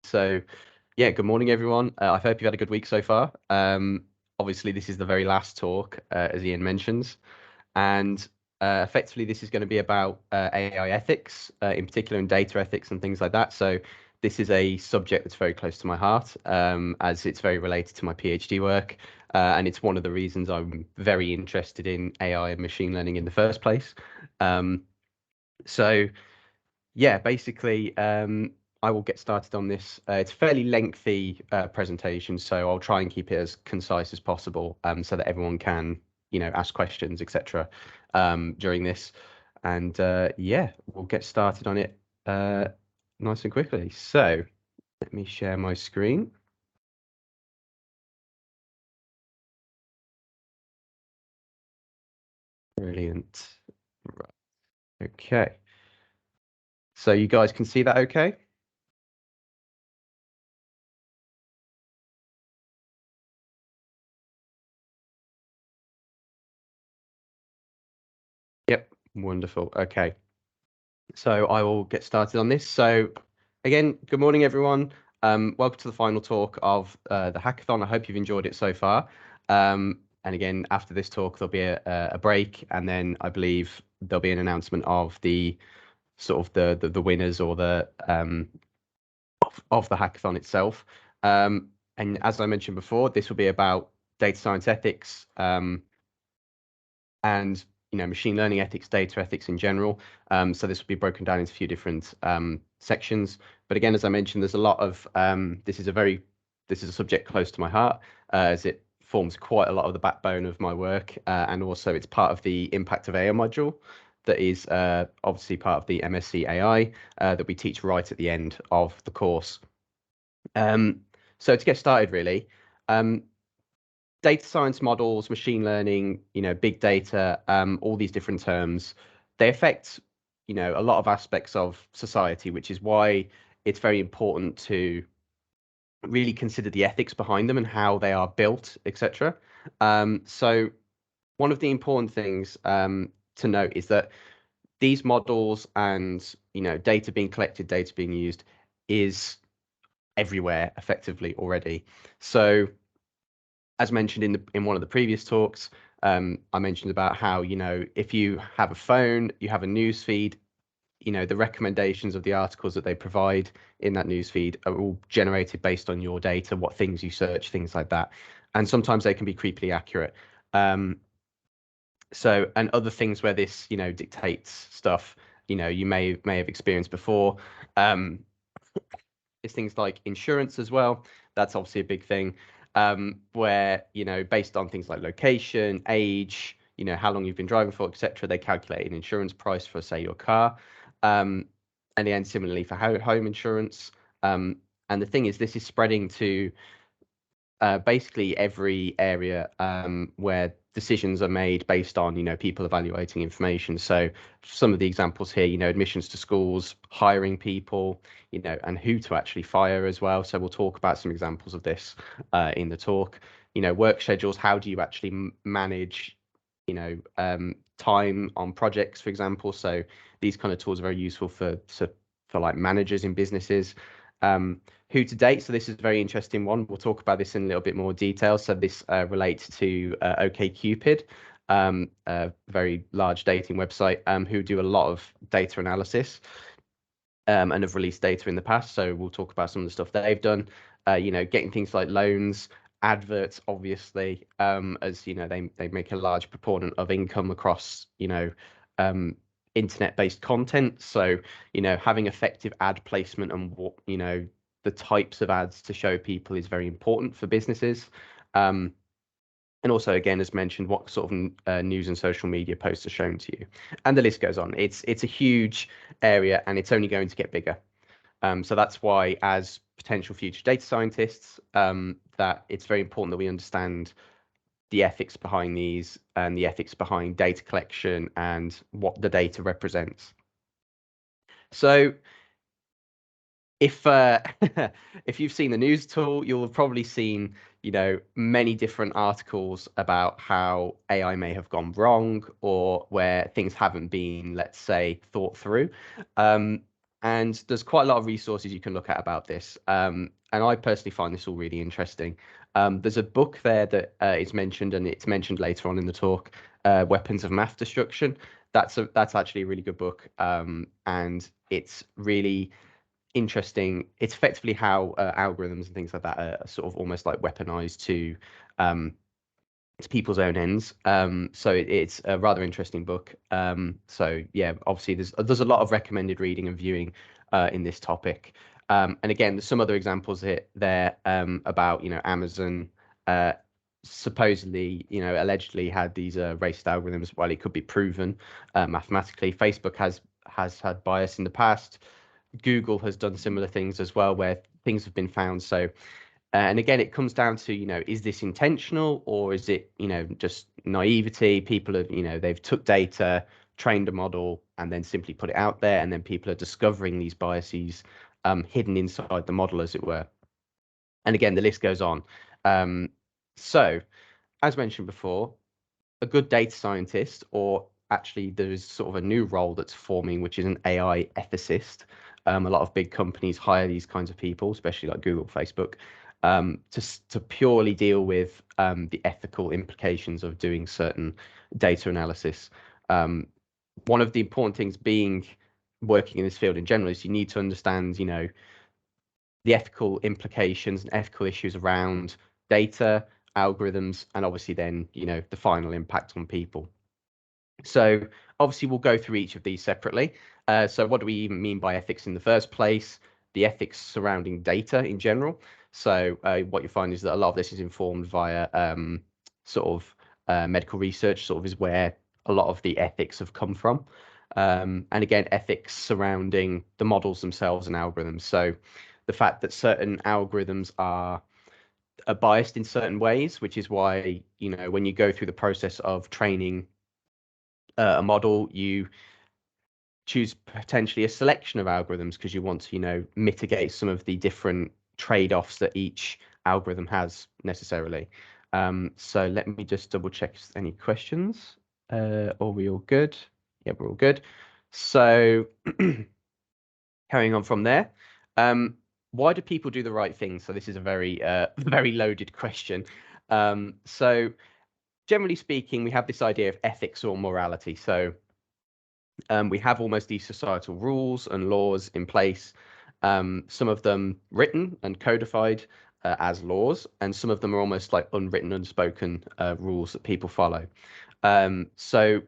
So, yeah, good morning, everyone. I hope you've had a good week so far. Obviously, this is the very last talk, as Ian mentions, and effectively, this is going to be about AI ethics, in particular, in data ethics and things like that. So, this is a subject that's very close to my heart, as it's very related to my PhD work, and it's one of the reasons I'm very interested in AI and machine learning in the first place. Um, so yeah, basically, I will get started on this. It's a fairly lengthy presentation, so I'll try and keep it as concise as possible, so that everyone can, ask questions, etc., during this. And yeah, we'll get started on it nice and quickly. So let me share my screen. Brilliant. Right. Okay. So you guys can see that okay? Yep. Wonderful. Okay. So I will get started on this. So again, good morning, everyone. Welcome to the final talk of the hackathon. I hope you've enjoyed it so far. And again, after this talk, there'll be a break, and then I believe there'll be an announcement of the sort of the winners or the of the hackathon itself. And as I mentioned before, this will be about data science ethics, and machine learning ethics, data ethics in general. So this will be broken down into a few different sections. But again, as I mentioned, there's a lot of this is a subject close to my heart, as it forms quite a lot of the backbone of my work, and also it's part of the Impact of AI module that is obviously part of the MSc AI that we teach right at the end of the course. So to get started, really, data science models, machine learning, big data, all these different terms, they affect, a lot of aspects of society, which is why it's very important to really consider the ethics behind them and how they are built, etc. So one of the important things to note is that these models and data being collected, data being used is everywhere effectively already. So as mentioned in one of the previous talks, I mentioned about how, if you have a phone, you have a news feed, the recommendations of the articles that they provide in that news feed are all generated based on your data, what things you search, things like that. And sometimes they can be creepily accurate. And other things where this, dictates stuff, you may have experienced before. Is things like insurance as well. That's obviously a big thing, where, based on things like location, age, how long you've been driving for, etc., they calculate an insurance price for, say, your car. And again, similarly for home insurance. And the thing is, this is spreading to basically every area where decisions are made based on people evaluating information. So some of the examples here, admissions to schools, hiring people, and who to actually fire as well. So we'll talk about some examples of this in the talk. Work schedules, how do you actually manage time on projects, for example. So these kind of tools are very useful for like managers in businesses. Who to date, so this is a very interesting one. We'll talk about this in a little bit more detail. So this relates to OkCupid, a very large dating website, who do a lot of data analysis, and have released data in the past. So we'll talk about some of the stuff that they've done, getting things like loans, adverts, obviously, as they make a large proportion of income across internet-based content. So having effective ad placement and what the types of ads to show people is very important for businesses. And also, again, as mentioned, what sort of news and social media posts are shown to you, and the list goes on. It's a huge area, and it's only going to get bigger. So that's why, as potential future data scientists, that it's very important that we understand the ethics behind these and the ethics behind data collection and what the data represents. So if if you've seen the news tool, you'll have probably seen many different articles about how AI may have gone wrong or where things haven't been, let's say, thought through. And there's quite a lot of resources you can look at about this. And I personally find this all really interesting. There's a book there that is mentioned, and it's mentioned later on in the talk, Weapons of Math Destruction. That's actually a really good book, and it's really interesting. It's effectively how algorithms and things like that are sort of almost like weaponized um, to people's own ends. So it's a rather interesting book. So yeah, obviously there's a lot of recommended reading and viewing in this topic. And again, there's some other examples there about Amazon supposedly allegedly had these racist algorithms. While it could be proven mathematically, Facebook has had bias in the past. Google has done similar things as well, where things have been found. So and again, it comes down to, is this intentional, or is it, just naivety? People have, they've took data, trained a model, and then simply put it out there, and then people are discovering these biases hidden inside the model, as it were. And again, the list goes on. So, as mentioned before, a good data scientist, or actually there's sort of a new role that's forming, which is an AI ethicist. A lot of big companies hire these kinds of people, especially like Google, Facebook, to purely deal with the ethical implications of doing certain data analysis. One of the important things being working in this field in general is you need to understand, the ethical implications and ethical issues around data, algorithms, and obviously then, the final impact on people. So obviously we'll go through each of these separately. So what do we even mean by ethics in the first place? The ethics surrounding data in general. So what you find is that a lot of this is informed via sort of medical research, sort of is where a lot of the ethics have come from. And again, ethics surrounding the models themselves and algorithms. So the fact that certain algorithms are biased in certain ways, which is why, when you go through the process of training a model, you choose potentially a selection of algorithms because you want to, mitigate some of the different trade-offs that each algorithm has necessarily. So let me just double check any questions. Are we all good? Yeah, we're all good. So carrying on from there, why do people do the right thing? So this is a very, very loaded question. So generally speaking, we have this idea of ethics or morality. So we have almost these societal rules and laws in place, some of them written and codified as laws, and some of them are almost like unwritten, unspoken rules that people follow. So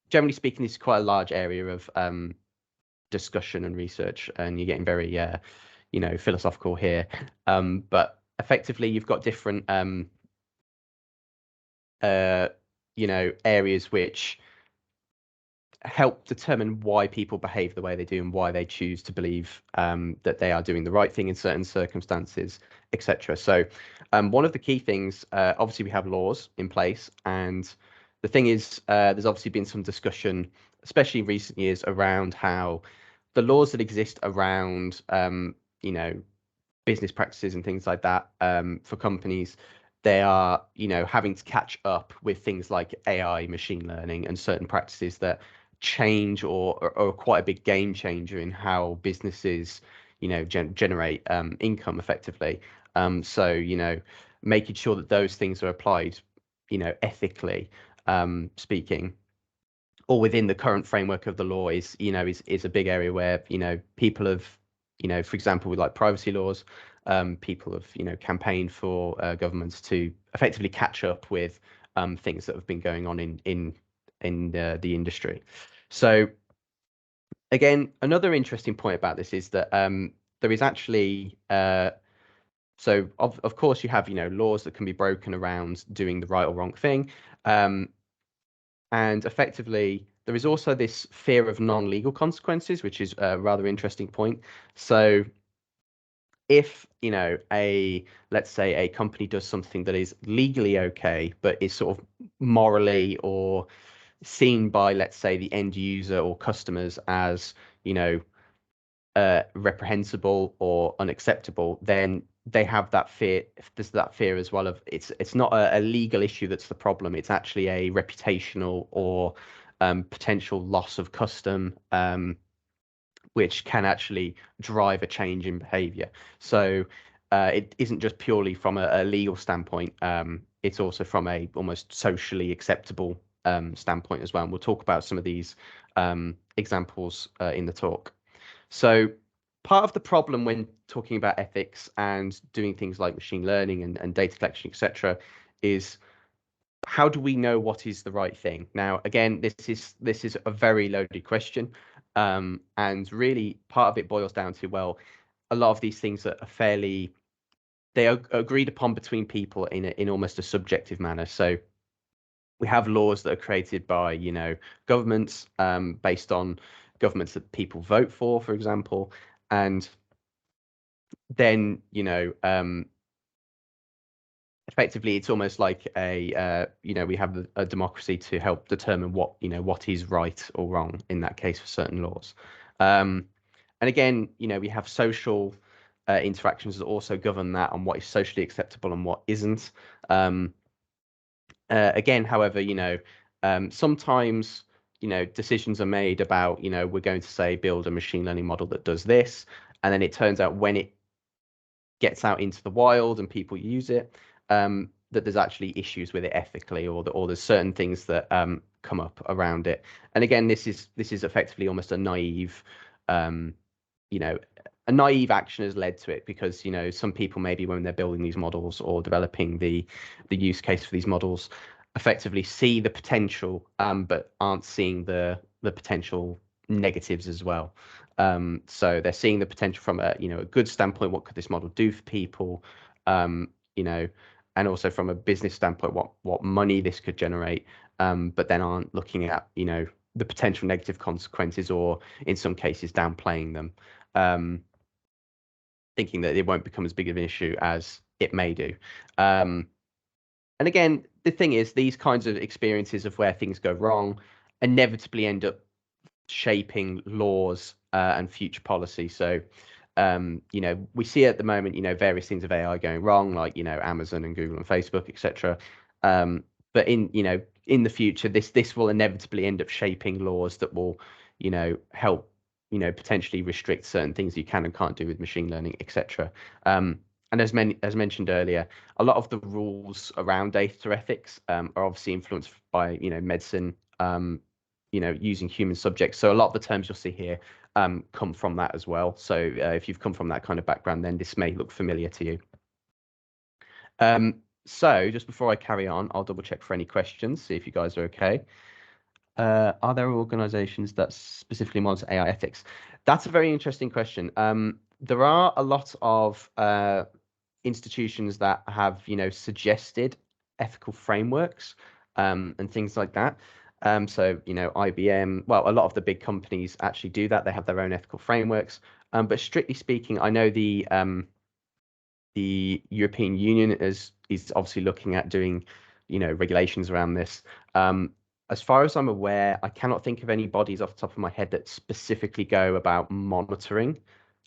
generally speaking, this is quite a large area of discussion and research, and you're getting very, philosophical here. But effectively, you've got different, areas which help determine why people behave the way they do and why they choose to believe that they are doing the right thing in certain circumstances, etc. So one of the key things, obviously we have laws in place, and the thing is there's obviously been some discussion, especially in recent years, around how the laws that exist around business practices and things like that for companies, they are having to catch up with things like AI, machine learning, and certain practices that change or are quite a big game changer in how businesses generate income effectively. So making sure that those things are applied ethically speaking, or within the current framework of the law, is a big area where people have, for example, with like privacy laws, people have campaigned for governments to effectively catch up with things that have been going on in the industry. So again, another interesting point about this is that there is actually so of course you have laws that can be broken around doing the right or wrong thing. And effectively, there is also this fear of non-legal consequences, which is a rather interesting point. So if, let's say a company does something that is legally okay, but is sort of morally or seen by, let's say, the end user or customers as, reprehensible or unacceptable, then they have that fear. There's that fear as well of it's not a legal issue that's the problem. It's actually a reputational or potential loss of custom, which can actually drive a change in behavior. So it isn't just purely from a legal standpoint. It's also from a almost socially acceptable standpoint as well. And we'll talk about some of these examples in the talk. So part of the problem when talking about ethics and doing things like machine learning and data collection, etc., is how do we know what is the right thing? Now, again, this is a very loaded question, and really part of it boils down to, well, a lot of these things are fairly, they are agreed upon between people in almost a subjective manner. So we have laws that are created by, you know, governments, based on governments that people vote for example, and then, you know, effectively it's almost like a you know, we have a democracy to help determine what, you know, what is right or wrong in that case for certain laws. And again, you know, we have social interactions that also govern that on what is socially acceptable and what isn't. Again, however, you know, sometimes, you know, decisions are made about, you know, we're going to say build a machine learning model that does this, and then it turns out when it gets out into the wild and people use it, that there's actually issues with it ethically, or there's certain things that come up around it. And again, this is effectively almost a naive, you know, a naive action has led to it, because, you know, some people maybe when they're building these models or developing the use case for these models effectively see the potential, but aren't seeing the potential negatives as well. So they're seeing the potential from a, you know, a good standpoint. What could this model do for people? You know, and also from a business standpoint, what money this could generate. But then aren't looking at, you know, the potential negative consequences, or in some cases downplaying them, thinking that it won't become as big of an issue as it may do. And again, the thing is, these kinds of experiences of where things go wrong inevitably end up shaping laws and future policy. So, you know, we see at the moment, you know, various things of AI going wrong, like, you know, Amazon and Google and Facebook, etc. But in, you know, in the future, this will inevitably end up shaping laws that will, you know, help, you know, potentially restrict certain things you can and can't do with machine learning, etc. And as mentioned earlier, a lot of the rules around data ethics are obviously influenced by, you know, medicine, you know, using human subjects. So a lot of the terms you'll see here come from that as well. So if you've come from that kind of background, then this may look familiar to you. So just before I carry on, I'll double check for any questions, see if you guys are okay. Are there organizations that specifically monitor AI ethics? That's a very interesting question. There are a lot of institutions that have, you know, suggested ethical frameworks and things like that. So, you know, IBM, well, a lot of the big companies actually do that. They have their own ethical frameworks. But strictly speaking, I know the European Union is obviously looking at doing, you know, regulations around this. As far as I'm aware, I cannot think of any bodies off the top of my head that specifically go about monitoring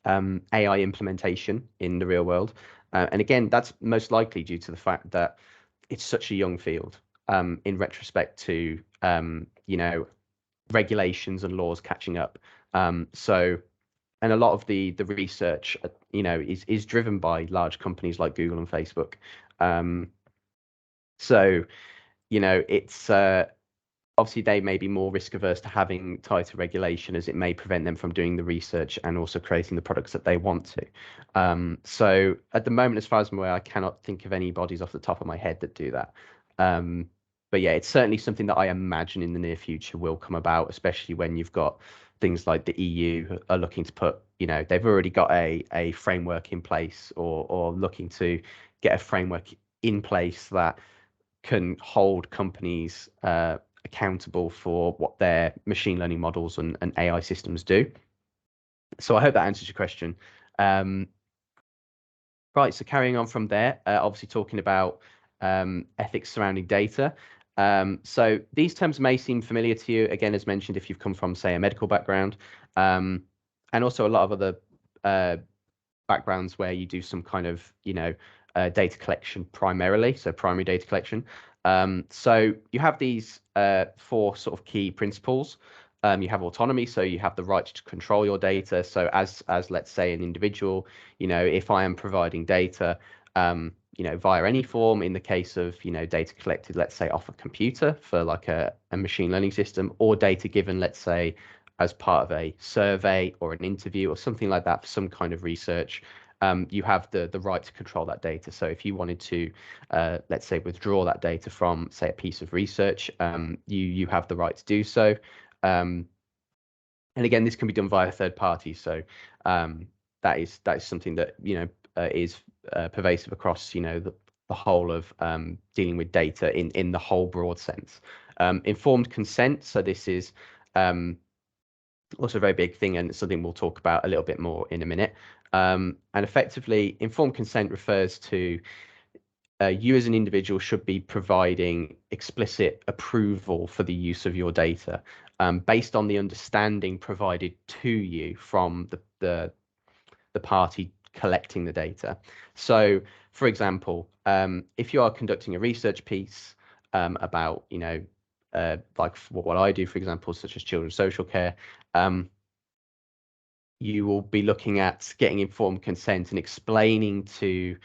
AI implementation in the real world. And again, that's most likely due to the fact that it's such a young field in retrospect to, you know, regulations and laws catching up. So, and a lot of the research, you know, is driven by large companies like Google and Facebook. So, you know, it's obviously they may be more risk averse to having tighter regulation, as it may prevent them from doing the research and also creating the products that they want to. So at the moment, as far as I'm aware, I cannot think of any bodies off the top of my head that do that. But yeah, it's certainly something that I imagine in the near future will come about, especially when you've got things like the EU are looking to put, you know, they've already got a framework in place, or looking to get a framework in place that can hold companies accountable for what their machine learning models and AI systems do. So I hope that answers your question. Right, so carrying on from there, obviously talking about ethics surrounding data. So these terms may seem familiar to you, again, as mentioned, if you've come from, say, a medical background, and also a lot of other backgrounds where you do some kind of, you know, data collection primarily, so primary data collection. So you have these four sort of key principles. You have autonomy, so you have the right to control your data. So as let's say an individual, if I am providing data, via any form, in the case of, data collected, let's say off a computer for like a machine learning system, or data given, let's say, as part of a survey or an interview or something like that for some kind of research, you have the right to control that data. So if you wanted to, let's say, withdraw that data from, say, a piece of research, you have the right to do so. And again, this can be done via third parties. So that is something that is pervasive across the whole of dealing with data in the whole broad sense. Informed consent. So this is also a very big thing, and it's something we'll talk about a little bit more in a minute. And effectively, informed consent refers to you as an individual should be providing explicit approval for the use of your data based on the understanding provided to you from the party collecting the data. So, for example, if you are conducting a research piece about, like what I do, for example, such as children's social care, you will be looking at getting informed consent and explaining to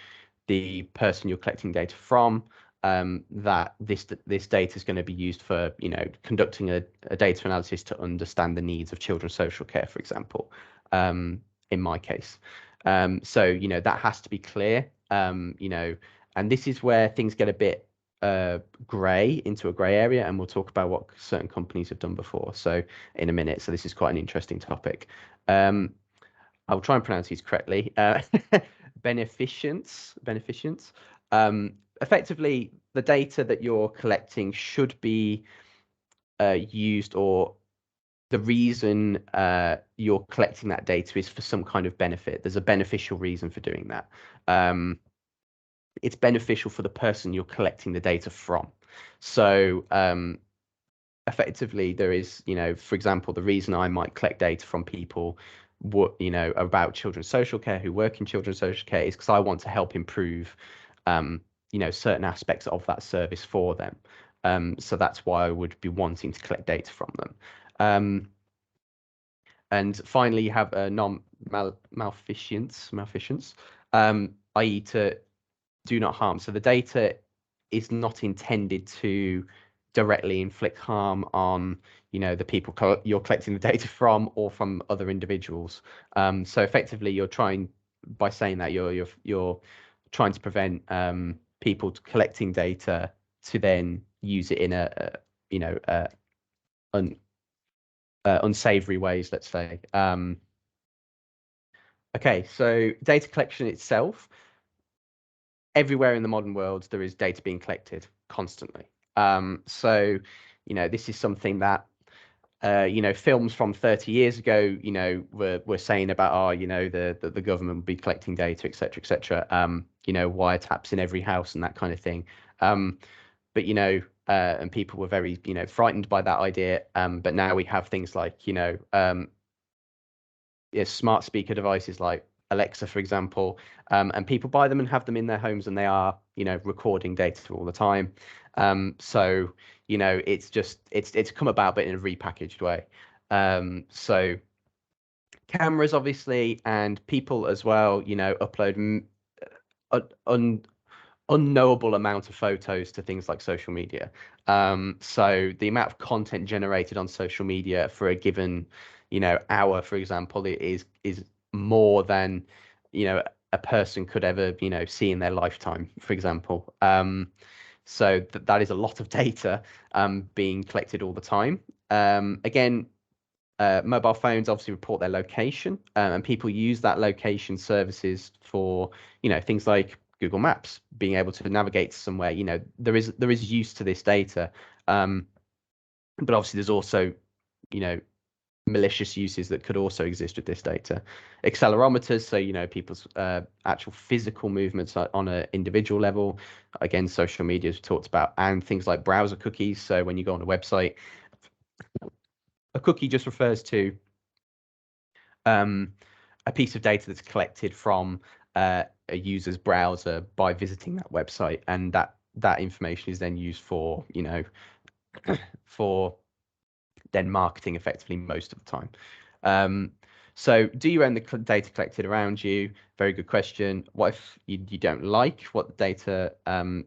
the person you're collecting data from that this data is going to be used for conducting a data analysis to understand the needs of children's social care, for example, in my case. So that has to be clear, and this is where things get a bit grey, into a grey area, and we'll talk about what certain companies have done before so in a minute. So this is quite an interesting topic. I'll try and pronounce these correctly. Beneficence. Effectively, the data that you're collecting should be used, or the reason you're collecting that data is for some kind of benefit. There's a beneficial reason for doing that. It's beneficial for the person you're collecting the data from. So effectively, there is, for example, the reason I might collect data from people about children's social care, who work in children's social care, is because I want to help improve certain aspects of that service for them. So that's why I would be wanting to collect data from them. And finally, you have malfeasance, i.e. to do not harm. So the data is not intended to directly inflict harm on the people you're collecting the data from, or from other individuals. So effectively, you're trying, by saying that, you're trying to prevent people collecting data to then use it in unsavory ways, let's say. Okay, so data collection itself. Everywhere in the modern world, there is data being collected constantly. So this is something that films from 30 years ago, were saying about, the government would be collecting data, etc., wiretaps in every house and that kind of thing. But and people were very frightened by that idea. But now we have things like smart speaker devices like Alexa, for example, and people buy them and have them in their homes, and they are recording data all the time. So it's come about, but in a repackaged way. So cameras, obviously, and people as well, upload unknowable amount of photos to things like social media. So the amount of content generated on social media for a given hour, for example, is more than a person could ever see in their lifetime, for example. So that is a lot of data being collected all the time. Again, mobile phones obviously report their location, and people use that location services for things like Google Maps, being able to navigate somewhere. There is use to this data, but obviously there's also malicious uses that could also exist with this data. Accelerometers, so people's actual physical movements on an individual level. Again, social media is talked about, and things like browser cookies. So when you go on a website, a cookie just refers to a piece of data that's collected from a user's browser by visiting that website, and that information is then used for for then marketing effectively most of the time. So do you own the data collected around you? Very good question. What if you don't like what the data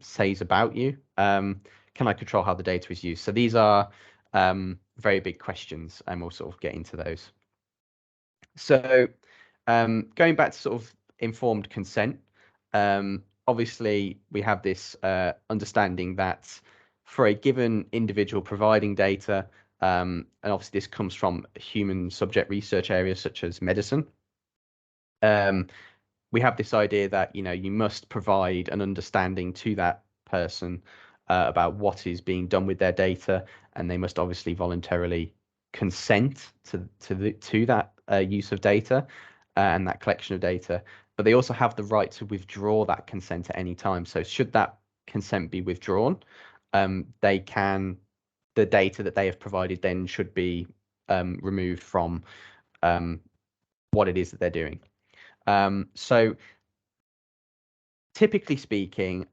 says about you? Can I control how the data is used? So these are very big questions, and we'll sort of get into those. So going back to sort of informed consent, obviously we have this understanding that for a given individual providing data, and obviously this comes from human subject research areas such as medicine, we have this idea that you must provide an understanding to that person about what is being done with their data, and they must obviously voluntarily consent to that use of data and that collection of data. But they also have the right to withdraw that consent at any time. So should that consent be withdrawn, the data that they have provided then should be removed from what it is that they're doing. So typically speaking,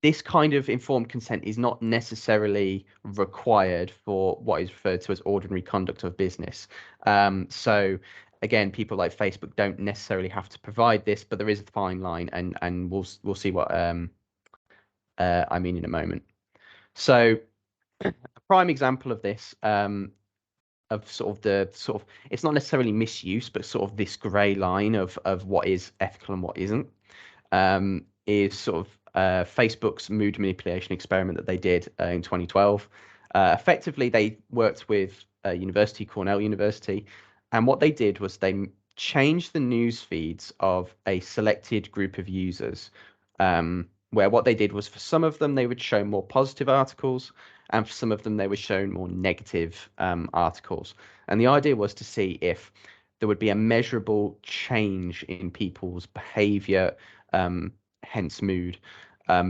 this kind of informed consent is not necessarily required for what is referred to as ordinary conduct of business. So again, people like Facebook don't necessarily have to provide this, but there is a fine line, and we'll see what I mean in a moment. So a prime example of this, of it's not necessarily misuse, but sort of this grey line of what is ethical and what isn't, is sort of Facebook's mood manipulation experiment that they did in 2012. Effectively, they worked with Cornell University, and what they did was they changed the news feeds of a selected group of users, where what they did was for some of them they would show more positive articles, and for some of them they were shown more negative articles. And the idea was to see if there would be a measurable change in people's behavior, hence mood,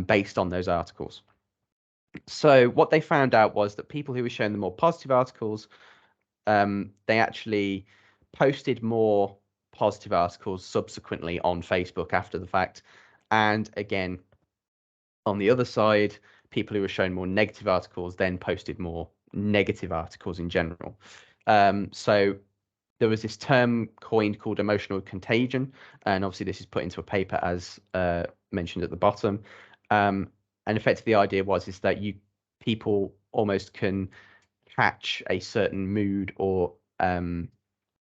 based on those articles. So what they found out was that people who were shown the more positive articles, they actually posted more positive articles subsequently on Facebook after the fact. And again, on the other side, people who were shown more negative articles then posted more negative articles in general. So there was this term coined called emotional contagion, and obviously this is put into a paper as mentioned at the bottom. And effectively, the idea is that people almost can catch a certain mood or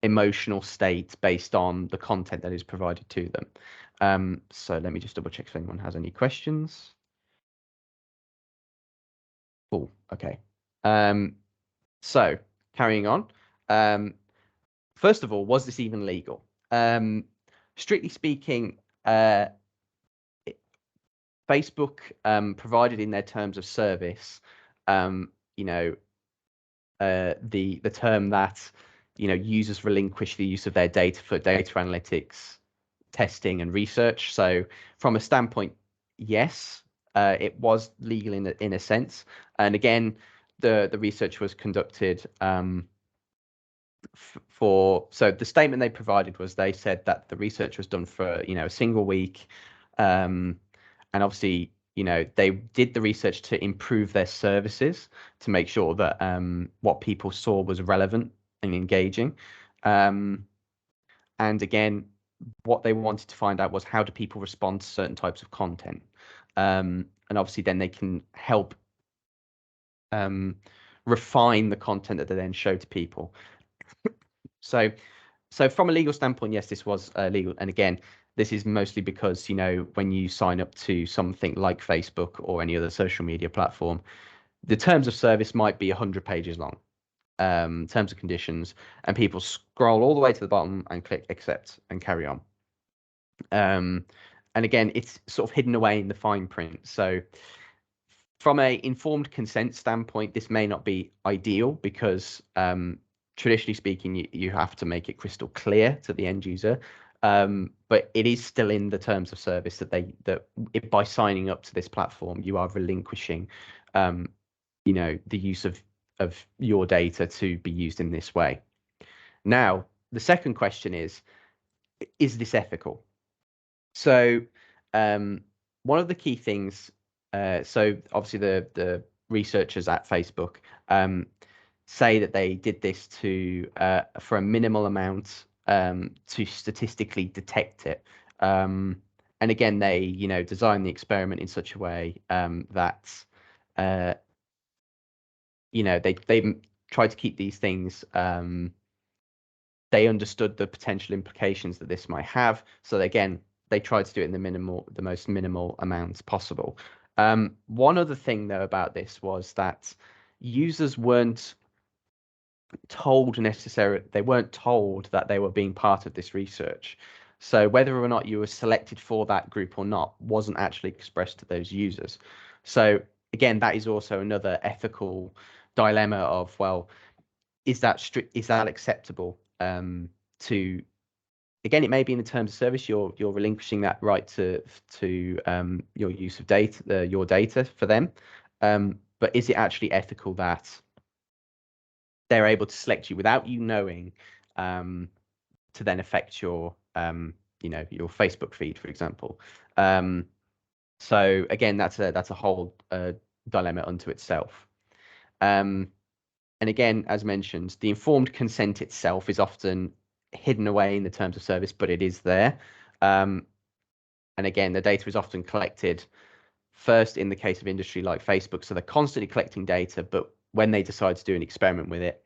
emotional state based on the content that is provided to them. So let me just double check if anyone has any questions. Cool. Okay. So carrying on. First of all, was this even legal? Strictly speaking, Facebook provided in their terms of service, the term that users relinquish the use of their data for data analytics, testing, and research. So from a standpoint, yes, it was legal in a sense. And again, the research was conducted so the statement they provided was, they said that the research was done for a single week, and obviously they did the research to improve their services to make sure that what people saw was relevant and engaging, and again what they wanted to find out was how do people respond to certain types of content, and obviously then they can help refine the content that they then show to people. So from a legal standpoint, yes, this was legal. And again, this is mostly because, when you sign up to something like Facebook or any other social media platform, the terms of service might be 100 pages long, terms and conditions, and people scroll all the way to the bottom and click accept and carry on. And again, it's sort of hidden away in the fine print. So from a informed consent standpoint, this may not be ideal because traditionally speaking, you have to make it crystal clear to the end user, but it is still in the terms of service that by signing up to this platform, you are relinquishing, the use of your data to be used in this way. Now, the second question is this ethical? So one of the key things, so obviously the researchers at Facebook say that they did this to for a minimal amount to statistically detect it. And again, they designed the experiment in such a way that uh, they tried to keep these things. They understood the potential implications that this might have. So again, they tried to do it in the most minimal amounts possible. One other thing though about this was that users weren't told necessarily, they weren't told that they were being part of this research. So whether or not you were selected for that group or not wasn't actually expressed to those users. So again, that is also another ethical dilemma of, well, is that acceptable to, again, it may be in the terms of service you're relinquishing that right to your use of data, your data for them, but is it actually ethical that they're able to select you without you knowing, to then affect your your Facebook feed, for example? So again, that's a whole dilemma unto itself. And again, as mentioned, the informed consent itself is often hidden away in the terms of service, but it is there. And again, the data is often collected first in the case of industry like Facebook. So they're constantly collecting data, but when they decide to do an experiment with it,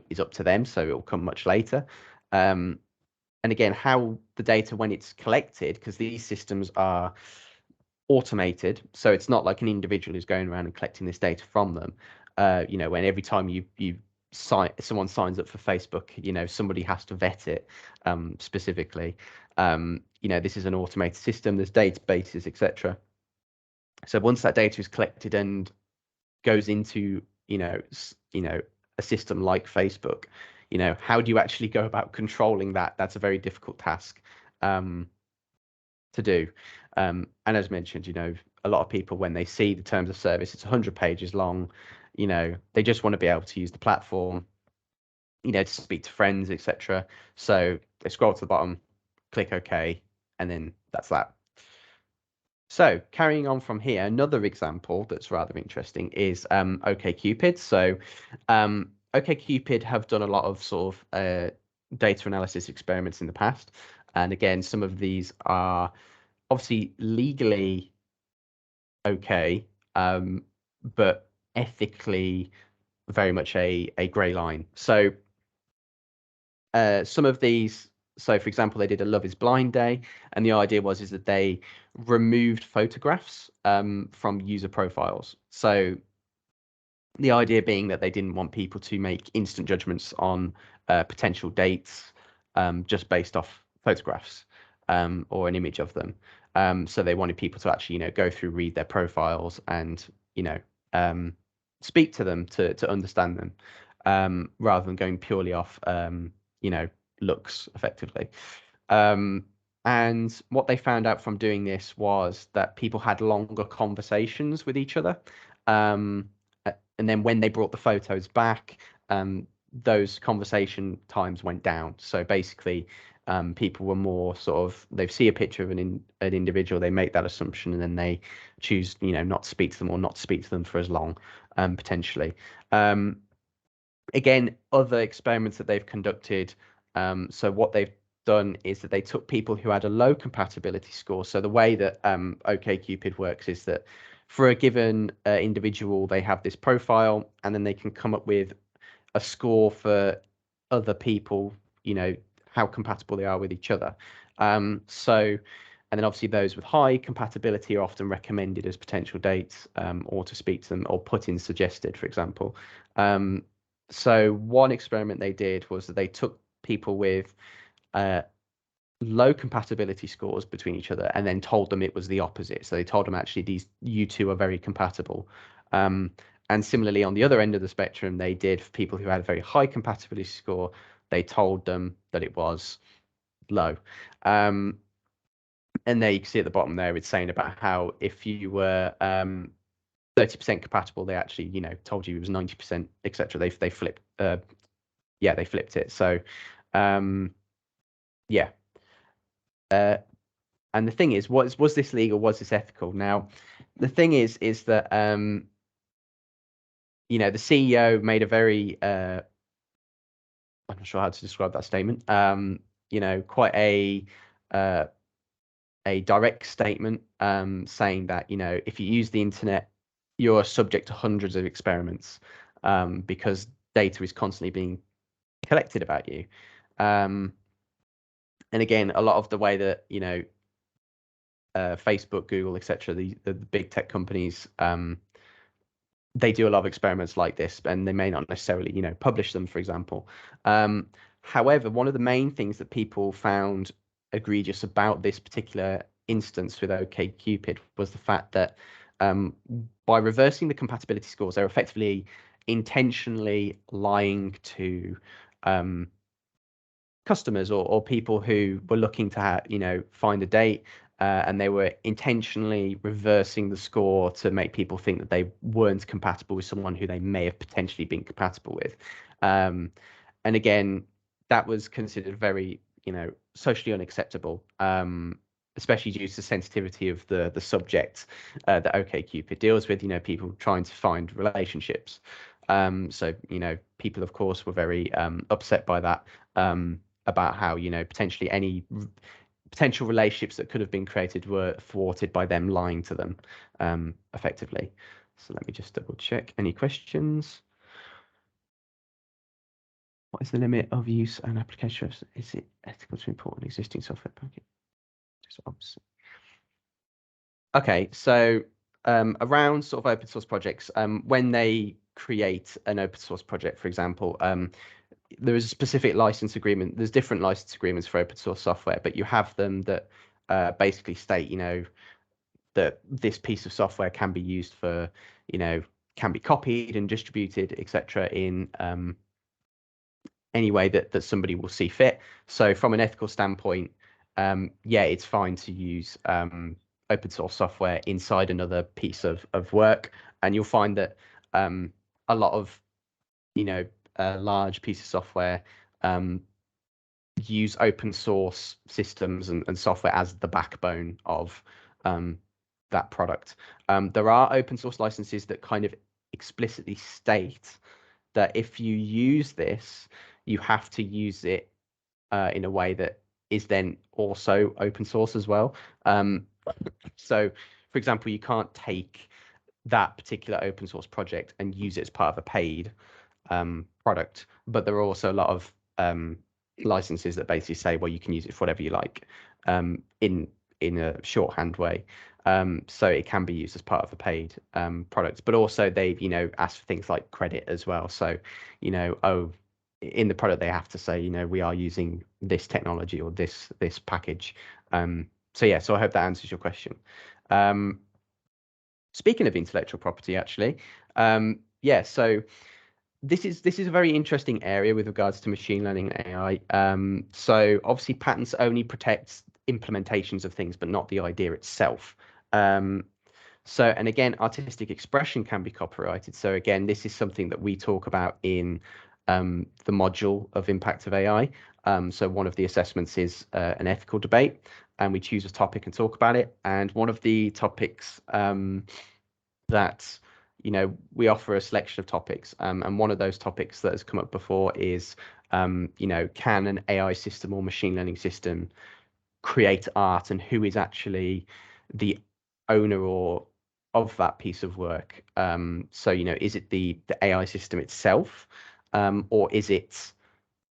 is up to them. So it will come much later. And again, how the data, when it's collected, because these systems are automated, so it's not like an individual who's going around and collecting this data from them. When every time someone signs up for Facebook, somebody has to vet it specifically. This is an automated system. There's databases, etc. So once that data is collected and goes into a system like Facebook, how do you actually go about controlling that? That's a very difficult task to do. And as mentioned, a lot of people, when they see the terms of service, it's 100 pages long. They just want to be able to use the platform, to speak to friends, etc. So they scroll to the bottom, click OK, and then that's that. So carrying on from here, another example that's rather interesting is OkCupid. So OkCupid have done a lot of sort of data analysis experiments in the past. And again, some of these are obviously legally okay, but ethically very much a grey line. So some of these, so for example, they did a Love is Blind Day, and the idea is that they removed photographs from user profiles. So the idea being that they didn't want people to make instant judgments on potential dates just based off photographs or an image of them. So they wanted people to actually, go through, read their profiles, and speak to them to understand them, rather than going purely off looks, effectively. And what they found out from doing this was that people had longer conversations with each other. And then when they brought the photos back, those conversation times went down. So basically, people were more sort of, they see a picture of an individual, they make that assumption, and then they choose, not to speak to them or not to speak to them for as long, potentially. Again, other experiments that they've conducted. So what they've done is that they took people who had a low compatibility score. So the way that OkCupid works is that for a given individual, they have this profile, and then they can come up with a score for other people, how compatible they are with each other. And then obviously those with high compatibility are often recommended as potential dates, or to speak to them, or put in suggested, for example. So one experiment they did was that they took people with low compatibility scores between each other and then told them it was the opposite. So they told them, actually, you two are very compatible. And similarly, on the other end of the spectrum, they did, for people who had a very high compatibility score, they told them that it was low. And there you can see at the bottom there, it's saying about how if you were 30% compatible, they actually, told you it was 90%, etc. They flipped, they flipped it. So, yeah. And the thing is, was this legal? Was this ethical? Now, the thing is that the CEO made a very I'm not sure how to describe that statement. Quite uh, a direct statement, saying that if you use the internet, you're subject to hundreds of experiments, because data is constantly being collected about you. And again, a lot of the way that Facebook, Google, etc., the big tech companies, they do a lot of experiments like this, and they may not necessarily, publish them, for example. However, one of the main things that people found egregious about this particular instance with OkCupid was the fact that, by reversing the compatibility scores, they're effectively intentionally lying to customers or people who were looking to find a date, and they were intentionally reversing the score to make people think that they weren't compatible with someone who they may have potentially been compatible with. And again, that was considered very, socially unacceptable, especially due to the sensitivity of the subject that OkCupid deals with, people trying to find relationships. So, people, of course, were very upset by that, about how, potentially any potential relationships that could have been created were thwarted by them lying to them, effectively. So let me just double check. Any questions? What is the limit of use and application? Is it ethical to import an existing software package? Okay, so around sort of open source projects, when they create an open source project, for example, there is a specific license agreement. There's different license agreements for open source software, but you have them that basically state, that this piece of software can be used for, can be copied and distributed, etc., in any way that somebody will see fit. So from an ethical standpoint, yeah, it's fine to use open source software inside another piece of work, and you'll find that a lot of large piece of software use open source systems and software as the backbone of that product. There are open source licenses that kind of explicitly state that if you use this, you have to use it in a way that is then also open source as well. So, for example, you can't take that particular open source project and use it as part of a paid product, but there are also a lot of licenses that basically say, well, you can use it for whatever you like, in a shorthand way. So it can be used as part of a paid product, but also they've asked for things like credit as well. So in the product they have to say, we are using this technology or this package. So yeah, so I hope that answers your question. Speaking of intellectual property, actually, yeah, so this is a very interesting area with regards to machine learning and AI. So obviously patents only protect implementations of things, but not the idea itself. And again, artistic expression can be copyrighted. So again, this is something that we talk about in the module of impact of AI. So one of the assessments is an ethical debate, and we choose a topic and talk about it. And one of the topics that we offer a selection of topics, and one of those topics that has come up before is can an AI system or machine learning system create art, and who is actually the owner or of that piece of work? So is it the AI system itself, or is it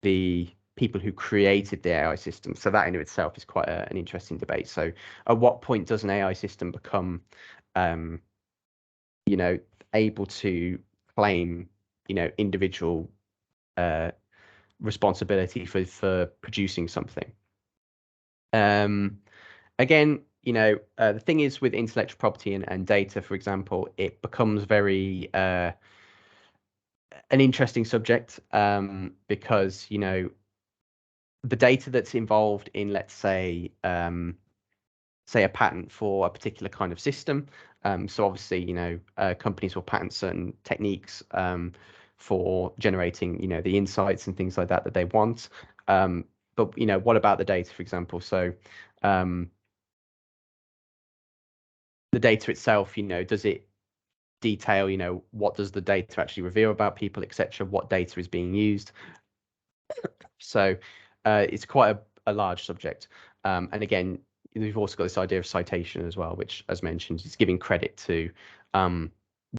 the people who created the AI system? So that in itself is quite an interesting debate. So at what point does an AI system become able to claim, individual responsibility for producing something? Again, the thing is with intellectual property and data, for example, it becomes very an interesting subject, because the data that's involved in, let's say a patent for a particular kind of system. So obviously, companies will patent certain techniques for generating, the insights and things like that they want. But what about the data, for example? So the data itself, does it detail, what does the data actually reveal about people, etc., what data is being used. So it's quite a large subject. And again, we've also got this idea of citation as well, which, as mentioned, is giving credit to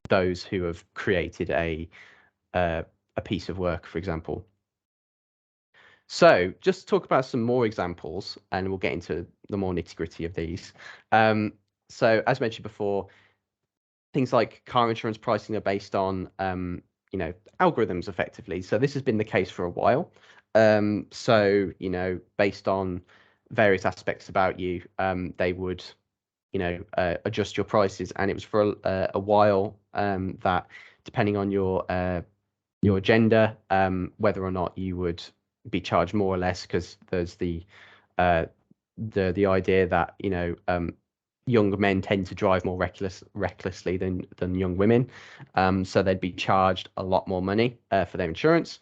those who have created a piece of work, for example. So just to talk about some more examples, and we'll get into the more nitty-gritty of these. So as mentioned before, things like car insurance pricing are based on algorithms effectively. So this has been the case for a while. So based on various aspects about you, they would adjust your prices, and it was for a while that, depending on your gender, whether or not you would be charged more or less, because there's the idea that young men tend to drive more recklessly than young women, so they'd be charged a lot more money for their insurance.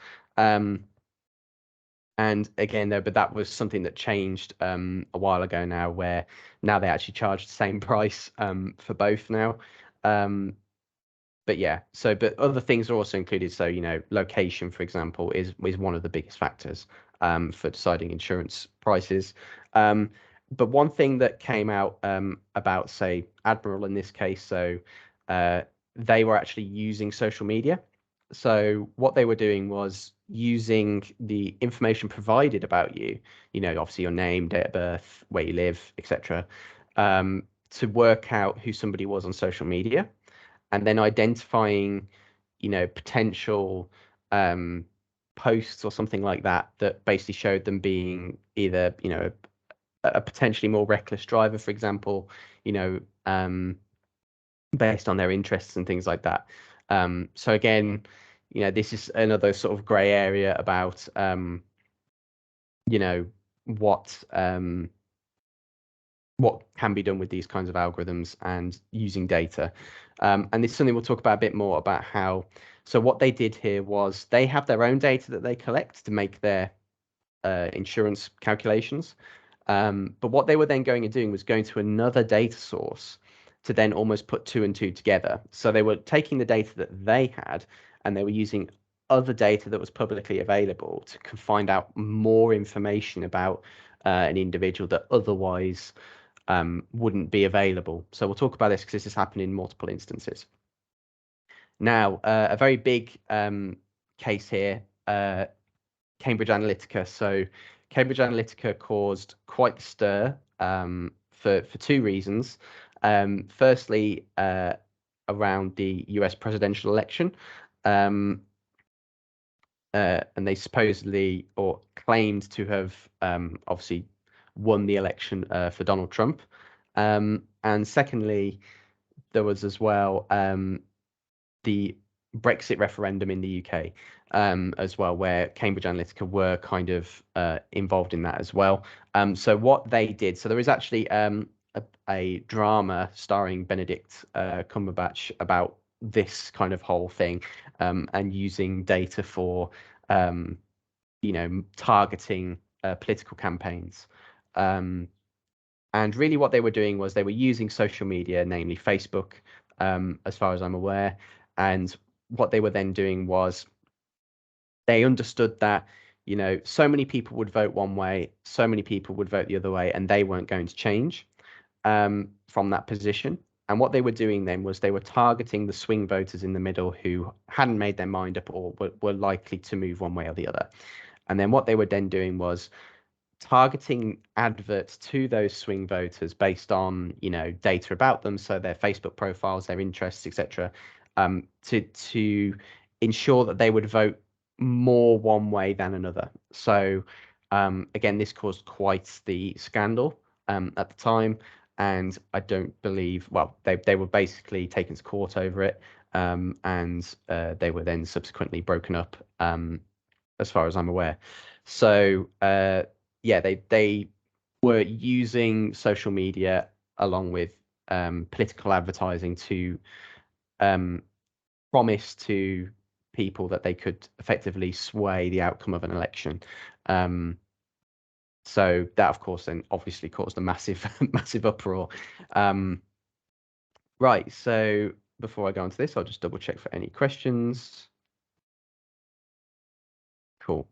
And again, but that was something that changed a while ago now, where now they actually charge the same price for both now. But yeah, but other things are also included. So, location, for example, is one of the biggest factors for deciding insurance prices. But one thing that came out about, say, Admiral in this case, so they were actually using social media. So what they were doing was using the information provided about you, obviously your name, date of birth, where you live, etc., to work out who somebody was on social media, and then identifying, potential posts or something like that basically showed them being either, a potentially more reckless driver, for example, based on their interests and things like that. So again, this is another sort of grey area about, what can be done with these kinds of algorithms and using data. And this is something we'll talk about a bit more about how. So what they did here was they have their own data that they collect to make their insurance calculations. But what they were then going and doing was going to another data source to then almost put two and two together. So they were taking the data that they had, and they were using other data that was publicly available to find out more information about an individual that otherwise wouldn't be available. So we'll talk about this because this has happened in multiple instances. Now, a very big case here, Cambridge Analytica. So Cambridge Analytica caused quite the stir for two reasons. Firstly, around the US presidential election. And they supposedly or claimed to have obviously won the election for Donald Trump. And secondly, there was as well the Brexit referendum in the UK as well, where Cambridge Analytica were kind of involved in that as well. So what they did, so there is actually a drama starring Benedict Cumberbatch about this kind of whole thing, and using data for targeting political campaigns. And really what they were doing was they were using social media, namely Facebook, as far as I'm aware. And what they were then doing was they understood that, so many people would vote one way, so many people would vote the other way, and they weren't going to change from that position. And what they were doing then was they were targeting the swing voters in the middle who hadn't made their mind up or were likely to move one way or the other. And then what they were then doing was targeting adverts to those swing voters based on data about them, so their Facebook profiles, their interests, etc., to ensure that they would vote more one way than another. So again, this caused quite the scandal at the time, and I don't believe, well, they were basically taken to court over it, and they were then subsequently broken up, as far as I'm aware. So yeah, they were using social media along with political advertising to promise to people that they could effectively sway the outcome of an election. So that, of course, then obviously caused a massive, massive uproar. Right. So before I go into this, I'll just double check for any questions. Cool.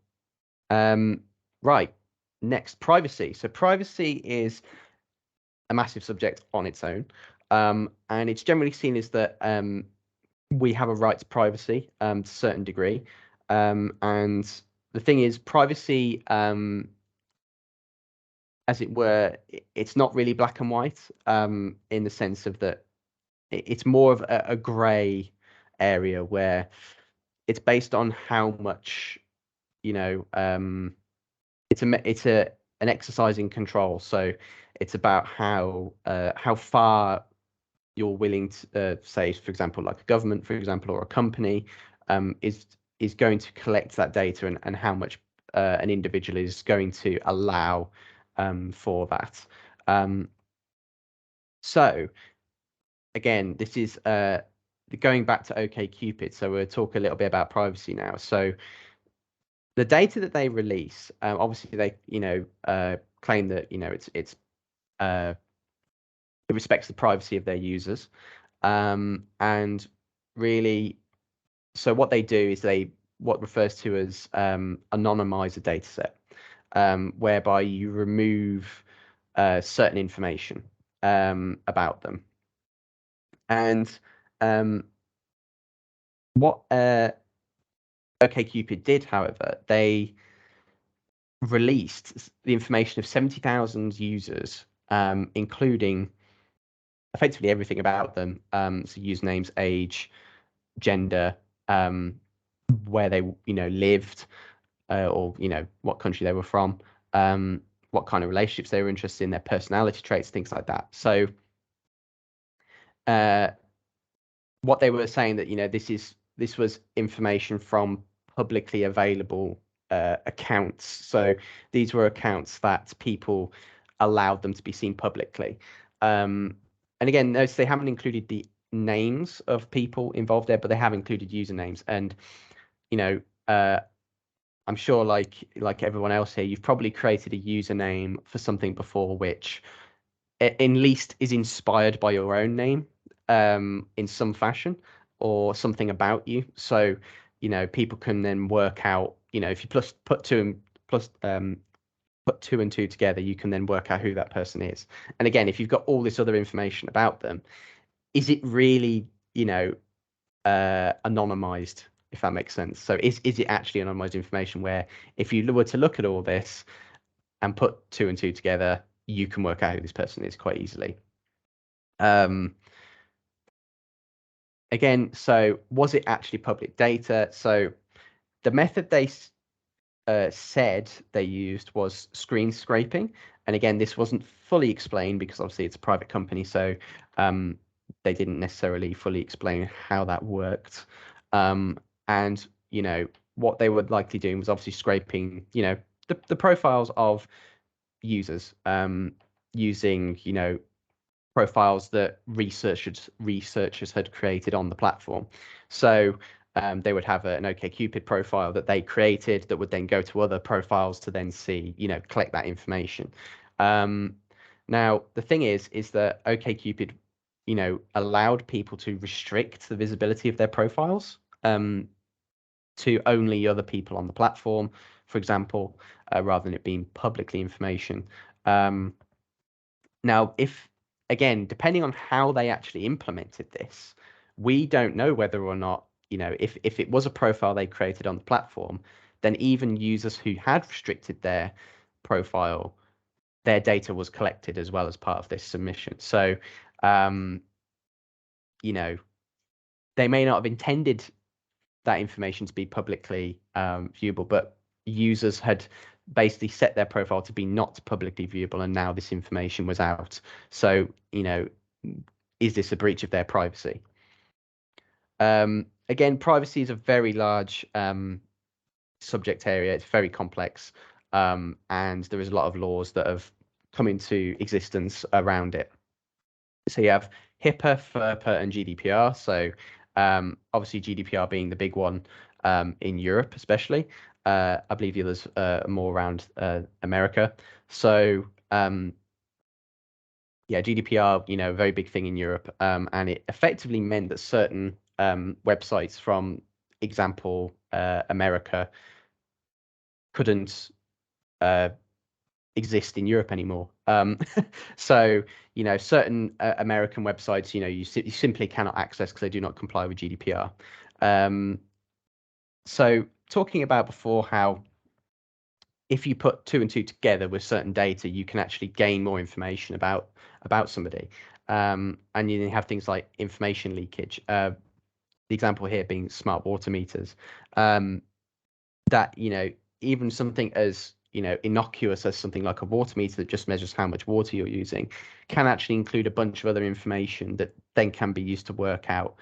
Right. Next, privacy. So privacy is a massive subject on its own. And it's generally seen as that we have a right to privacy to a certain degree. And the thing is, privacy, as it were, it's not really black and white in the sense of that it's more of a grey area where it's based on how much, it's an exercise in control. So it's about how far you're willing to say, for example, like a government, for example, or a company is going to collect that data and how much an individual is going to allow for that. So again, this is going back to OkCupid. So we'll talk a little bit about privacy now. So the data that they release, obviously they claim that it respects the privacy of their users, and really, so what they do is what refers to as anonymize a data set, whereby you remove certain information about them. And what OkCupid did, however, they released the information of 70,000 users, including effectively everything about them. So usernames, age, gender, where they lived, or what country they were from, what kind of relationships they were interested in, their personality traits, things like that. So what they were saying that this was information from publicly available accounts. So these were accounts that people allowed them to be seen publicly. And again, notice they haven't included the names of people involved there, but they have included usernames. And I'm sure, like everyone else here, you've probably created a username for something before, which at least is inspired by your own name in some fashion or something about you. So, people can then work out, if you put two and two together, you can then work out who that person is. And again, if you've got all this other information about them, is it really, anonymized, if that makes sense? So is it actually anonymized information where if you were to look at all this and put two and two together, you can work out who this person is quite easily? Again, so was it actually public data? So the method they said they used was screen scraping. And again, this wasn't fully explained because obviously it's a private company, so they didn't necessarily fully explain how that worked. And what they were likely doing was obviously scraping the profiles of users, using profiles that researchers had created on the platform. So they would have an OkCupid profile that they created that would then go to other profiles to then see, collect that information. Now the thing is that OkCupid, allowed people to restrict the visibility of their profiles to only other people on the platform, for example, rather than it being publicly information. Now, again, depending on how they actually implemented this, we don't know whether or not, if it was a profile they created on the platform, then even users who had restricted their profile, their data was collected as well as part of this submission. So, they may not have intended that information to be publicly viewable, but users had basically set their profile to be not publicly viewable, and now this information was out. So, is this a breach of their privacy? Again, privacy is a very large subject area. It's very complex, and there is a lot of laws that have come into existence around it. So you have HIPAA, FERPA, and GDPR. So obviously GDPR being the big one in Europe, especially. I believe the others are more around America. So yeah, GDPR, a very big thing in Europe, and it effectively meant that certain websites from, example, America couldn't uh, exist in Europe anymore. So, certain American websites, you simply cannot access because they do not comply with GDPR. So, talking about before how if you put two and two together with certain data, you can actually gain more information about somebody. And you have things like information leakage. The example here being smart water meters. That even something as innocuous as something like a water meter that just measures how much water you're using can actually include a bunch of other information that then can be used to work out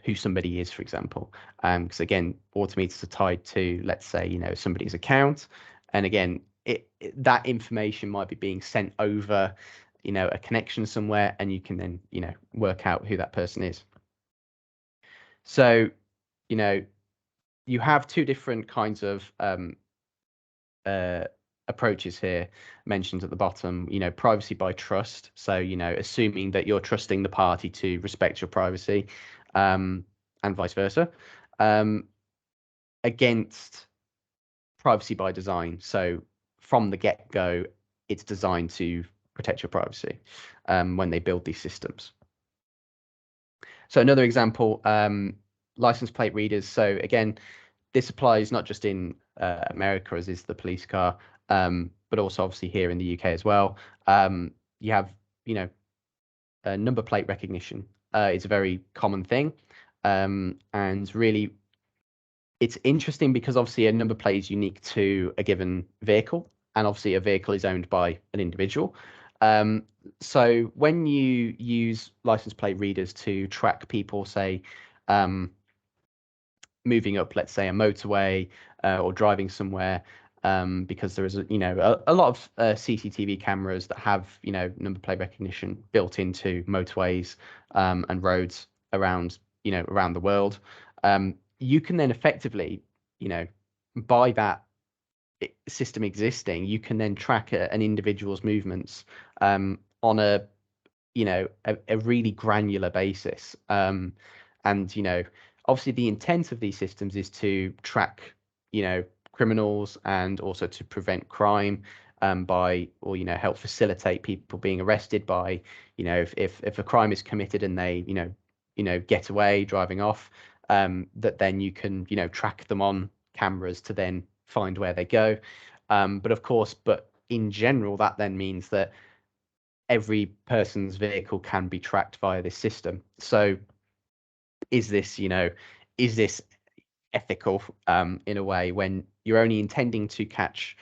who somebody is, for example. Because again, water meters are tied to, let's say, somebody's account, and again, that information might be being sent over a connection somewhere, and you can then work out who that person is. So you have two different kinds of approaches here mentioned at the bottom. Privacy by trust, so assuming that you're trusting the party to respect your privacy, and vice versa, against privacy by design. So from the get-go, it's designed to protect your privacy when they build these systems. So another example, license plate readers. So again, this applies not just in America, as is the police car, but also obviously here in the UK as well. You have, number plate recognition. It's a very common thing, and really, it's interesting because obviously a number plate is unique to a given vehicle, and obviously a vehicle is owned by an individual. So when you use license plate readers to track people, say, moving up, let's say, a motorway or driving somewhere, because there is a lot of CCTV cameras that have number plate recognition built into motorways and roads around the world. You can then effectively, by that system existing, you can then track an individual's movements on a really granular basis. And obviously the intent of these systems is to track criminals and also to prevent crime, by, or help facilitate people being arrested by if a crime is committed and they get away driving off, that then you can track them on cameras to then find where they go. But of course, but in general, that then means that every person's vehicle can be tracked via this system. So is this ethical in a way when you're only intending to catch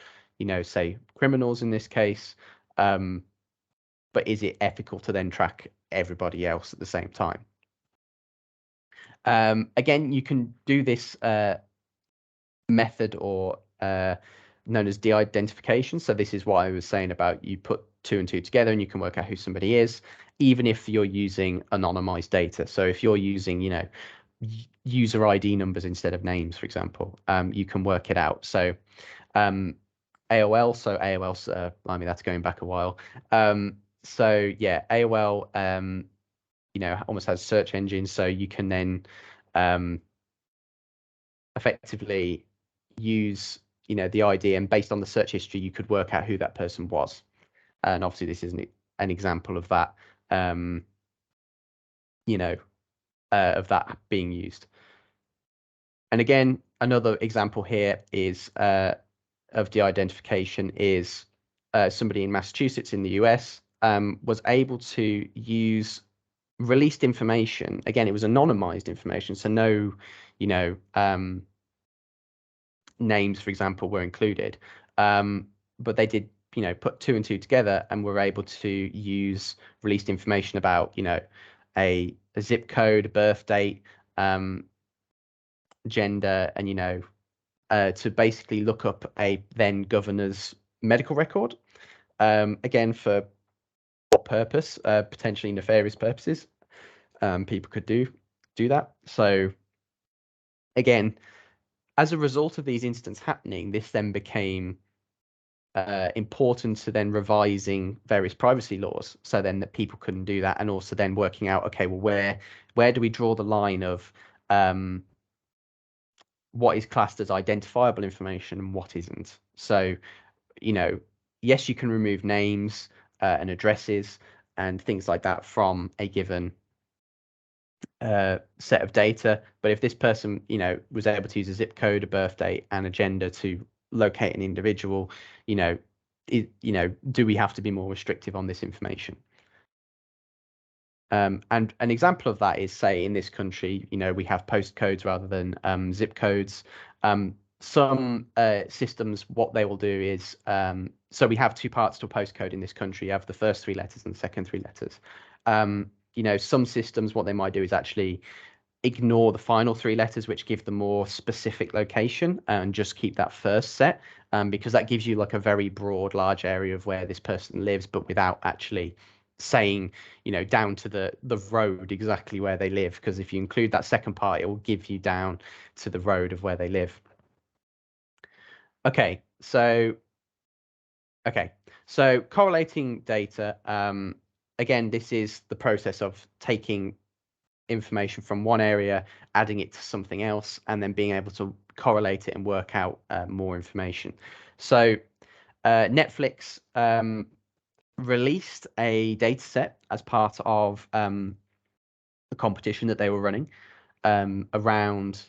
say criminals in this case, but is it ethical to then track everybody else at the same time? Again, you can do this method or known as de-identification. So this is what I was saying about you put two and two together and you can work out who somebody is, even if you're using anonymized data. So if you're using, user ID numbers instead of names, for example, you can work it out. So AOL, so AOL's, I mean, that's going back a while. So yeah, AOL, almost has search engines, so you can then effectively use the ID, and based on the search history you could work out who that person was. And obviously this isn't an example of that, of that being used. And again, another example here is of de-identification is somebody in Massachusetts in the US was able to use released information. Again, it was anonymized information, so no names, for example, were included, but they did put two and two together and were able to use released information about a zip code, birth date, gender, and to basically look up a then governor's medical record, again, for what purpose? Potentially nefarious purposes. People could do that. So again, as a result of these incidents happening, this then became important to then revising various privacy laws, so then that people couldn't do that, and also then working out, okay, well, where do we draw the line of what is classed as identifiable information and what isn't? So, yes, you can remove names and addresses and things like that from a given set of data, but if this person, was able to use a zip code, a birth date, and a gender to locate an individual, do we have to be more restrictive on this information? And an example of that is, say, in this country, we have postcodes rather than zip codes. Some systems, what they will do is, so we have two parts to a postcode in this country. You have the first three letters and the second three letters. Some systems, what they might do is actually ignore the final three letters, which give the more specific location, and just keep that first set, because that gives you like a very broad, large area of where this person lives, but without actually saying, down to the road exactly where they live. Because if you include that second part, it will give you down to the road of where they live. Okay, so correlating data. Again, this is the process of taking information from one area, adding it to something else, and then being able to correlate it and work out more information. So Netflix released a data set as part of the competition that they were running around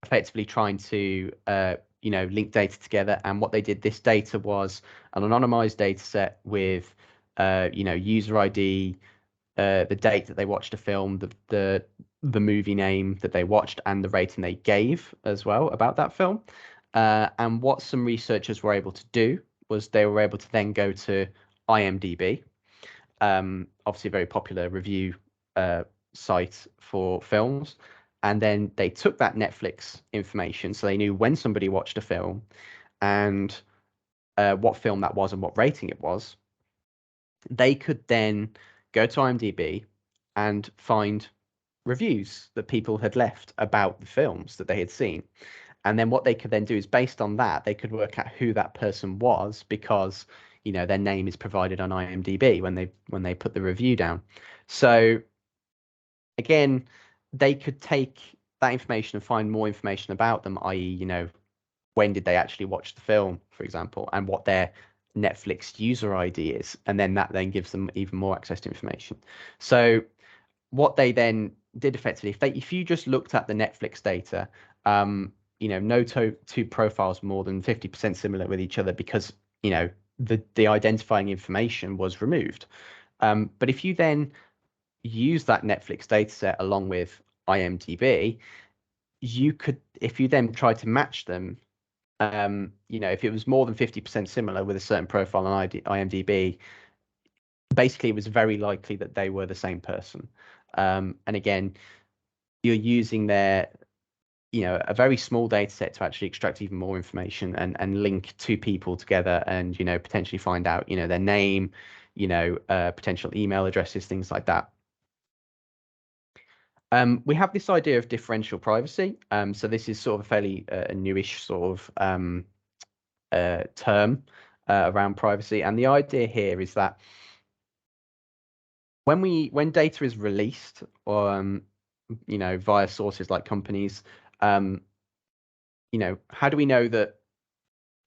effectively trying to link data together. And what they did, this data was an anonymized data set with user ID, the date that they watched a film, the movie name that they watched, and the rating they gave as well about that film. And what some researchers were able to do was they were able to then go to IMDb, obviously a very popular review site for films. And then they took that Netflix information, so they knew when somebody watched a film and what film that was and what rating it was. They could then go to IMDb and find reviews that people had left about the films that they had seen. And then what they could then do is, based on that, they could work out who that person was, because their name is provided on IMDb when they put the review down. So again, they could take that information and find more information about them, i.e., when did they actually watch the film, for example, and what their Netflix user ID is, and then that then gives them even more access to information. So what they then did effectively, if you just looked at the Netflix data, no two profiles more than 50% similar with each other, because the identifying information was removed. But if you then use that Netflix data set along with IMDb, you could, if you then try to match them, if it was more than 50% similar with a certain profile on IMDb, basically it was very likely that they were the same person. And again, you're using their, a very small data set to actually extract even more information and link two people together, and, potentially find out, their name, potential email addresses, things like that. We have this idea of differential privacy. So this is sort of a fairly newish sort of term around privacy. And the idea here is that when data is released, or via sources like companies, how do we know that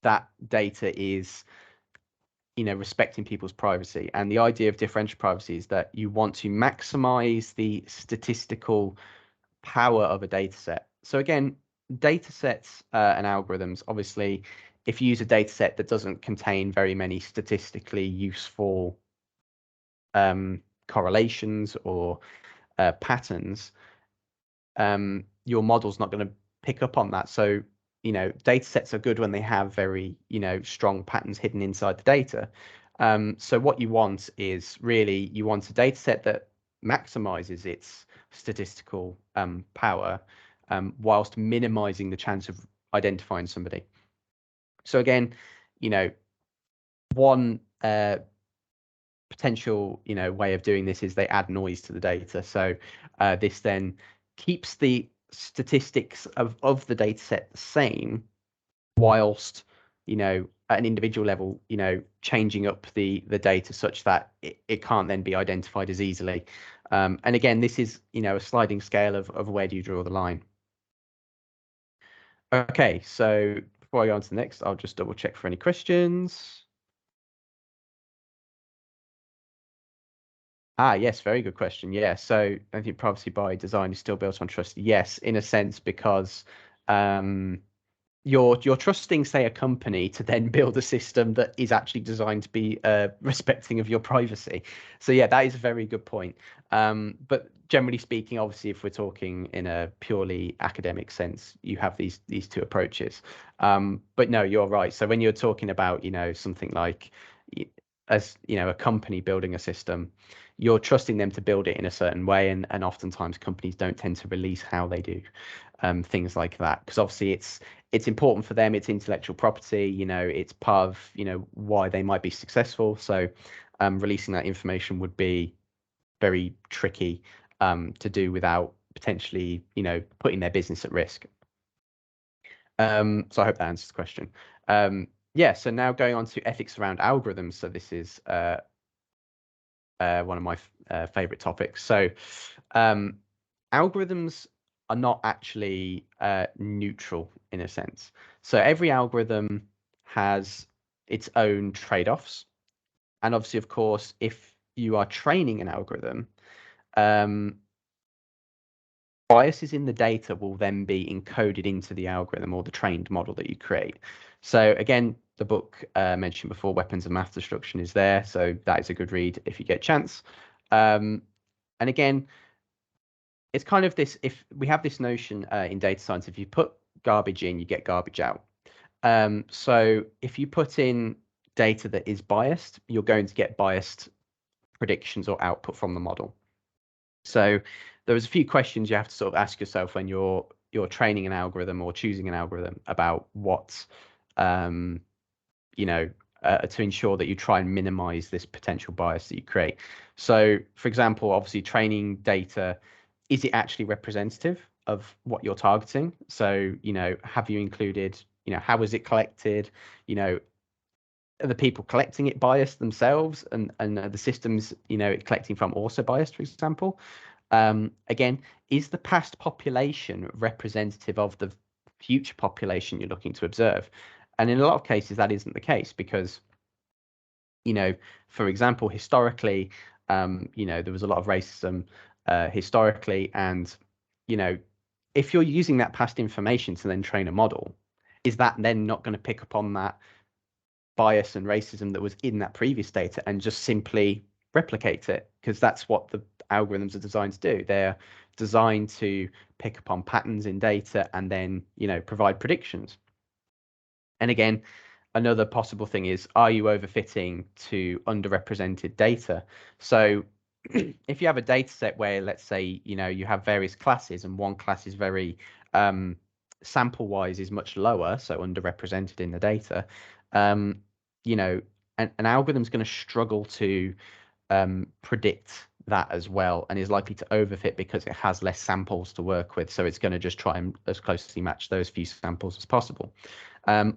that data is respecting people's privacy? And the idea of differential privacy is that you want to maximize the statistical power of a data set. So again, data sets and algorithms, obviously, if you use a data set that doesn't contain very many statistically useful correlations or patterns, your model's not going to pick up on that. So data sets are good when they have very strong patterns hidden inside the data. So what you want is, really, you want a data set that maximizes its statistical power, whilst minimizing the chance of identifying somebody. So again, one potential way of doing this is they add noise to the data. So this then keeps the statistics of the data set the same, whilst, at an individual level, changing up the data such that it can't then be identified as easily. And again, this is, a sliding scale of where do you draw the line. Okay, so before I go on to the next, I'll just double check for any questions. Yes, very good question. Yeah, so I think privacy by design is still built on trust. Yes, in a sense, because you're trusting, say, a company to then build a system that is actually designed to be respecting of your privacy. So yeah, that is a very good point. But generally speaking, obviously, if we're talking in a purely academic sense, you have these two approaches. But no, you're right. So when you're talking about, something like as a company building a system, you're trusting them to build it in a certain way, and oftentimes companies don't tend to release how they do things like that, because obviously it's important for them. It's intellectual property, it's part of why they might be successful. So releasing that information would be very tricky to do without potentially putting their business at risk. So I hope that answers the question. Yeah, so now going on to ethics around algorithms. So this is one of my favorite topics. So algorithms are not actually neutral in a sense. So every algorithm has its own trade-offs. And obviously, of course, if you are training an algorithm, biases in the data will then be encoded into the algorithm or the trained model that you create. So again, the book mentioned before, Weapons of Math Destruction, is there. So that is a good read if you get a chance. And again, it's kind of this, if we have this notion in data science, if you put garbage in, you get garbage out. So if you put in data that is biased, you're going to get biased predictions or output from the model. So there's a few questions you have to sort of ask yourself when you're training an algorithm or choosing an algorithm about what to ensure that you try and minimize this potential bias that you create. So for example, obviously training data, is it actually representative of what you're targeting? So have you included, how was it collected? Are the people collecting it biased themselves, and the systems collecting from also biased, for example? Again, is the past population representative of the future population you're looking to observe? And in a lot of cases, that isn't the case, because for example, historically, there was a lot of racism historically, and if you're using that past information to then train a model, is that then not going to pick up on that bias and racism that was in that previous data and just simply replicate it? Because that's what the algorithms are designed to do. They're designed to pick up on patterns in data and then provide predictions. And again, another possible thing is, are you overfitting to underrepresented data? So if you have a data set where, let's say, you have various classes, and one class is very sample wise is much lower, so underrepresented in the data, an algorithm is going to struggle to predict that as well, and is likely to overfit because it has less samples to work with. So it's going to just try and as closely match those few samples as possible,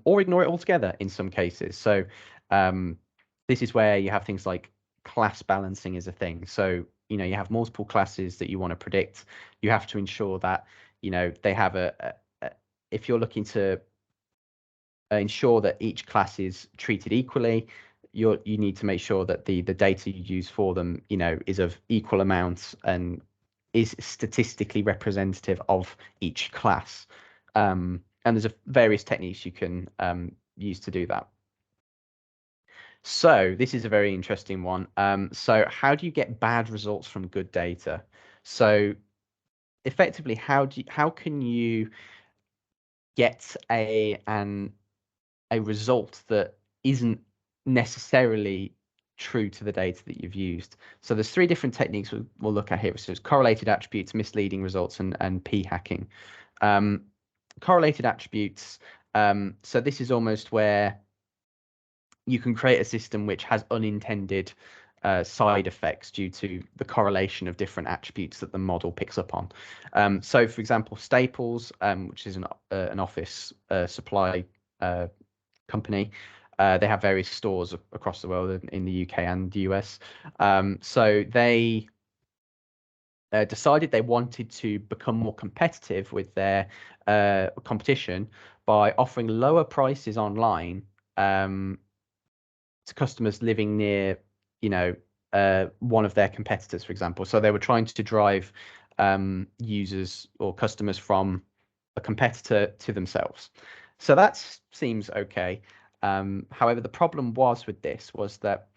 or ignore it altogether in some cases. So this is where you have things like class balancing is a thing. So you have multiple classes that you want to predict. You have to ensure that they have if you're looking to ensure that each class is treated equally, you need to make sure that the data you use for them is of equal amounts and is statistically representative of each class. And there's various techniques you can use to do that. So this is a very interesting one. So how do you get bad results from good data? So effectively, how can you get a result that isn't necessarily true to the data that you've used? So there's three different techniques we'll look at here. So it's correlated attributes, misleading results, and p-hacking. Correlated attributes. So this is almost where you can create a system which has unintended side effects due to the correlation of different attributes that the model picks up on. So, for example, Staples, which is an office supply company. They have various stores across the world in the UK and the US. So they decided they wanted to become more competitive with their competition by offering lower prices online to customers living near, one of their competitors, for example. So they were trying to drive users or customers from a competitor to themselves. So that seems okay. However, the problem with this was that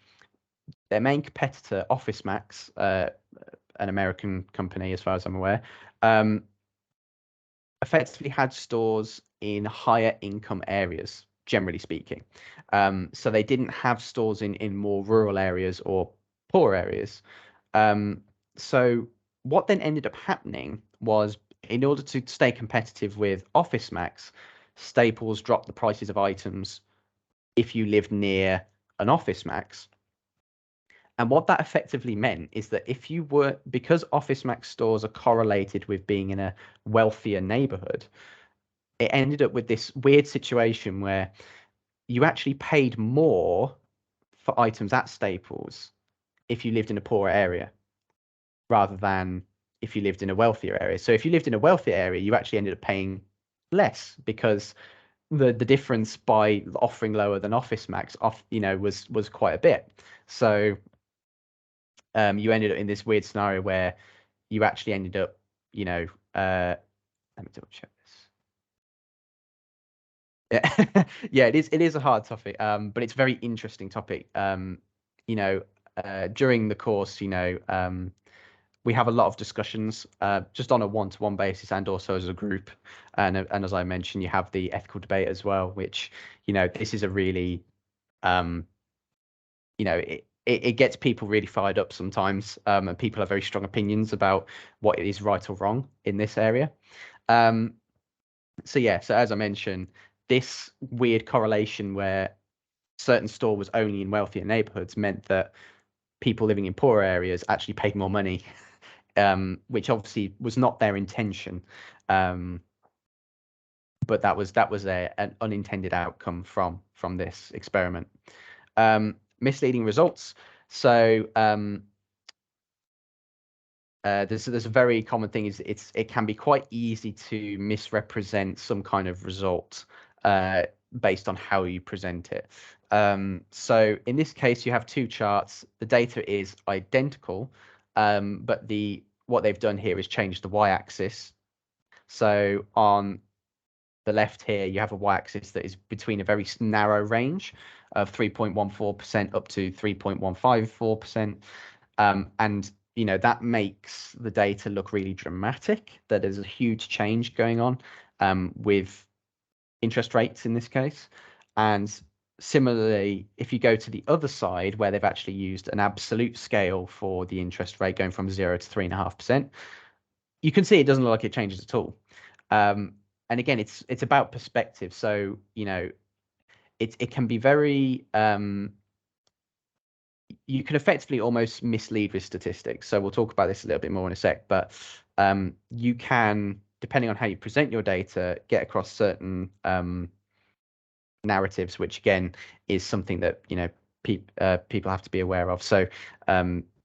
their main competitor, Office Max, an American company, as far as I'm aware, effectively had stores in higher income areas, generally speaking. So they didn't have stores in more rural areas or poor areas. So what then ended up happening was, in order to stay competitive with Office Max, Staples dropped the prices of items if you lived near an Office Max. And what that effectively meant is that because Office Max stores are correlated with being in a wealthier neighborhood, it ended up with this weird situation where you actually paid more for items at Staples if you lived in a poorer area rather than if you lived in a wealthier area. So if you lived in a wealthier area, you actually ended up paying less because the difference by offering lower than Office Max was quite a bit. So you ended up in this weird scenario where you actually ended up, let me double check this. Yeah, yeah, it is a hard topic, but it's a very interesting topic. During the course, we have a lot of discussions, just on a one-to-one basis and also as a group. And as I mentioned, you have the ethical debate as well, which, this is a really, it gets people really fired up sometimes, and people have very strong opinions about what is right or wrong in this area. So as I mentioned, this weird correlation where certain store was only in wealthier neighborhoods meant that people living in poorer areas actually paid more money, which obviously was not their intention. But that was an unintended outcome from this experiment. Misleading results. So there's a very common thing is it can be quite easy to misrepresent some kind of result based on how you present it. So in this case, you have two charts. The data is identical, but what they've done here is change the y-axis. So on the left here, you have a y-axis that is between a very narrow range of 3.14% up to 3.154%. And that makes the data look really dramatic, that there's a huge change going on with interest rates in this case. And similarly, if you go to the other side where they've actually used an absolute scale for the interest rate going from 0 to 3.5%, you can see it doesn't look like it changes at all. And again, it's about perspective. So, it can be very, you can effectively almost mislead with statistics. So we'll talk about this a little bit more in a sec, but you can, depending on how you present your data, get across certain narratives, which again is something that, people have to be aware of. So,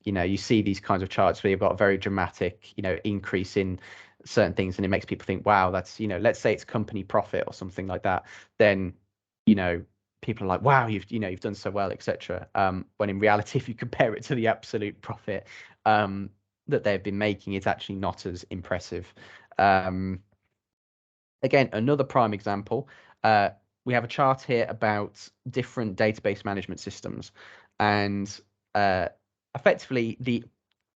you see these kinds of charts where you've got a very dramatic, increase in certain things, and it makes people think, wow, that's, let's say it's company profit or something like that, then, people are like, wow, you've done so well, etc. When in reality, if you compare it to the absolute profit that they've been making, it's actually not as impressive. Again, another prime example, we have a chart here about different database management systems, and effectively the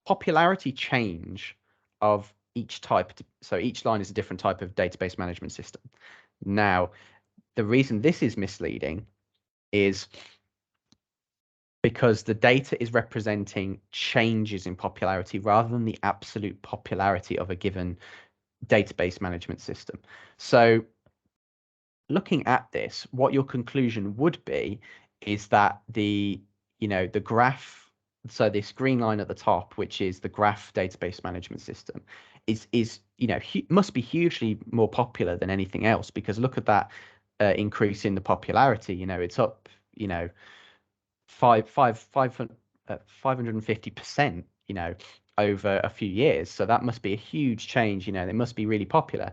popularity change of each type. So each line is a different type of database management system. Now, the reason this is misleading is because the data is representing changes in popularity rather than the absolute popularity of a given database management system. So looking at this, what your conclusion would be is that the graph, so this green line at the top, which is the graph database management system, is must be hugely more popular than anything else, because look at that. increase in the popularity. You know, it's up, you know, 550%, you know, over a few years. So that must be a huge change. You know, they must be really popular.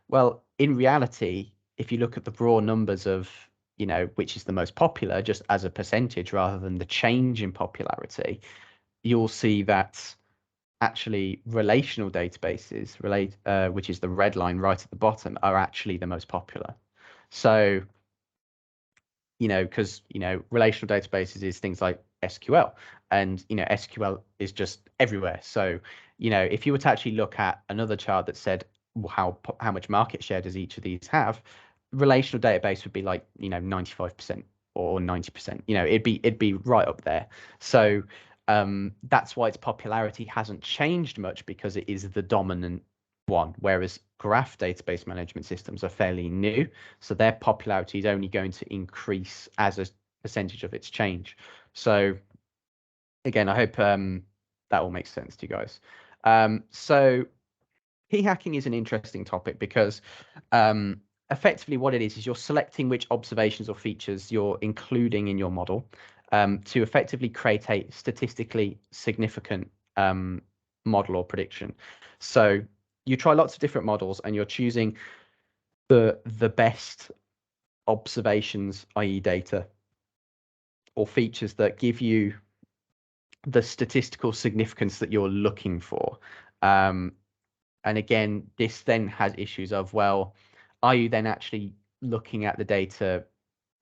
Well, in reality, if you look at the raw numbers of, you know, which is the most popular, just as a percentage rather than the change in popularity, you'll see that actually relational databases, which is the red line right at the bottom, are actually the most popular. So, you know, because, you know, relational databases is things like SQL, and, you know, SQL is just everywhere. So, you know, if you were to actually look at another chart that said how much market share does each of these have, relational database would be like, you know, 95% or 90%. You know, it'd be right up there. So that's why its popularity hasn't changed much, because it is the dominant one, whereas graph database management systems are fairly new, so their popularity is only going to increase as a percentage of its change. So again, I hope that all makes sense to you guys. So p-hacking is an interesting topic because effectively what it is you're selecting which observations or features you're including in your model to effectively create a statistically significant model or prediction. So you try lots of different models and you're choosing the best observations, i.e. data, or features that give you the statistical significance that you're looking for. And again, this then has issues of, well, are you then actually looking at the data?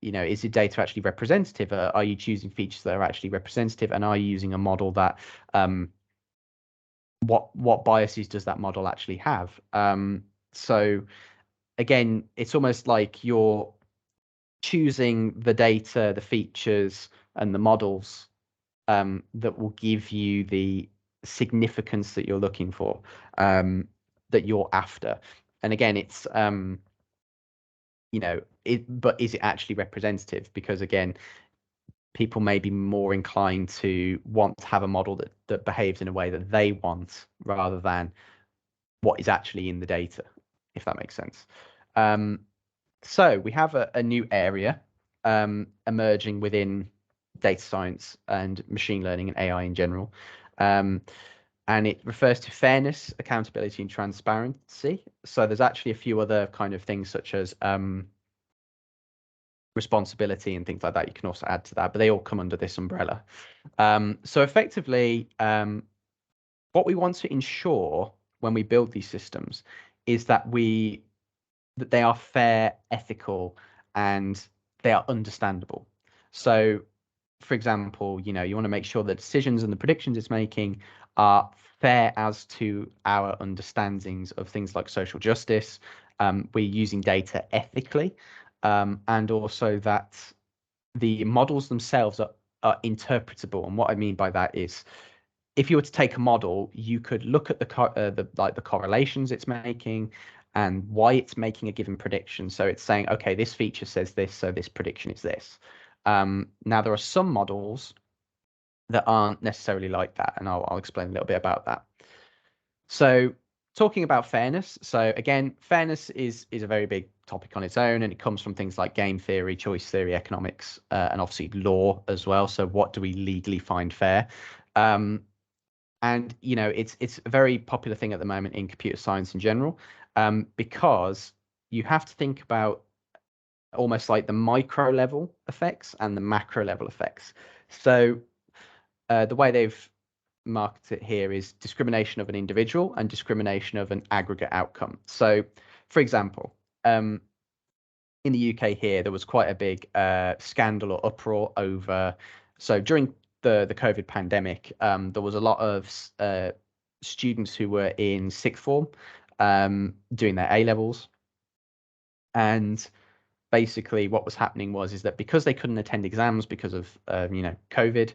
You know, is the data actually representative? Are you choosing features that are actually representative? And are you using a model that, what biases does that model actually have? So again, it's almost like you're choosing the data, the features, and the models that will give you the significance that you're looking for, that you're after. And again, it's you know, but is it actually representative? Because again, people may be more inclined to want to have a model that behaves in a way that they want rather than what is actually in the data, if that makes sense. So we have a new area emerging within data science and machine learning and AI in general. And it refers to fairness, accountability, and transparency. So there's actually a few other kind of things such as responsibility and things like that you can also add to that, but they all come under this umbrella. So effectively, what we want to ensure when we build these systems is that they are fair, ethical, and they are understandable. So, for example, you know, you want to make sure the decisions and the predictions it's making are fair as to our understandings of things like social justice. We're using data ethically, and also that the models themselves are interpretable. And what I mean by that is, if you were to take a model, you could look at the correlations it's making and why it's making a given prediction. So it's saying, okay, this feature says this, so this prediction is this. Now there are some models that aren't necessarily like that, and I'll explain a little bit about that. So talking about fairness, so again, fairness is a very big topic on its own, and it comes from things like game theory, choice theory, economics, and obviously law as well. So what do we legally find fair? And you know, it's a very popular thing at the moment in computer science in general, because you have to think about almost like the micro level effects and the macro level effects. So the way they've marked it here is discrimination of an individual and discrimination of an aggregate outcome. So, for example, in the UK here, there was quite a big scandal or uproar over. So during the COVID pandemic, there was a lot of students who were in sixth form doing their A levels, and basically what was happening is that because they couldn't attend exams because of you know, COVID,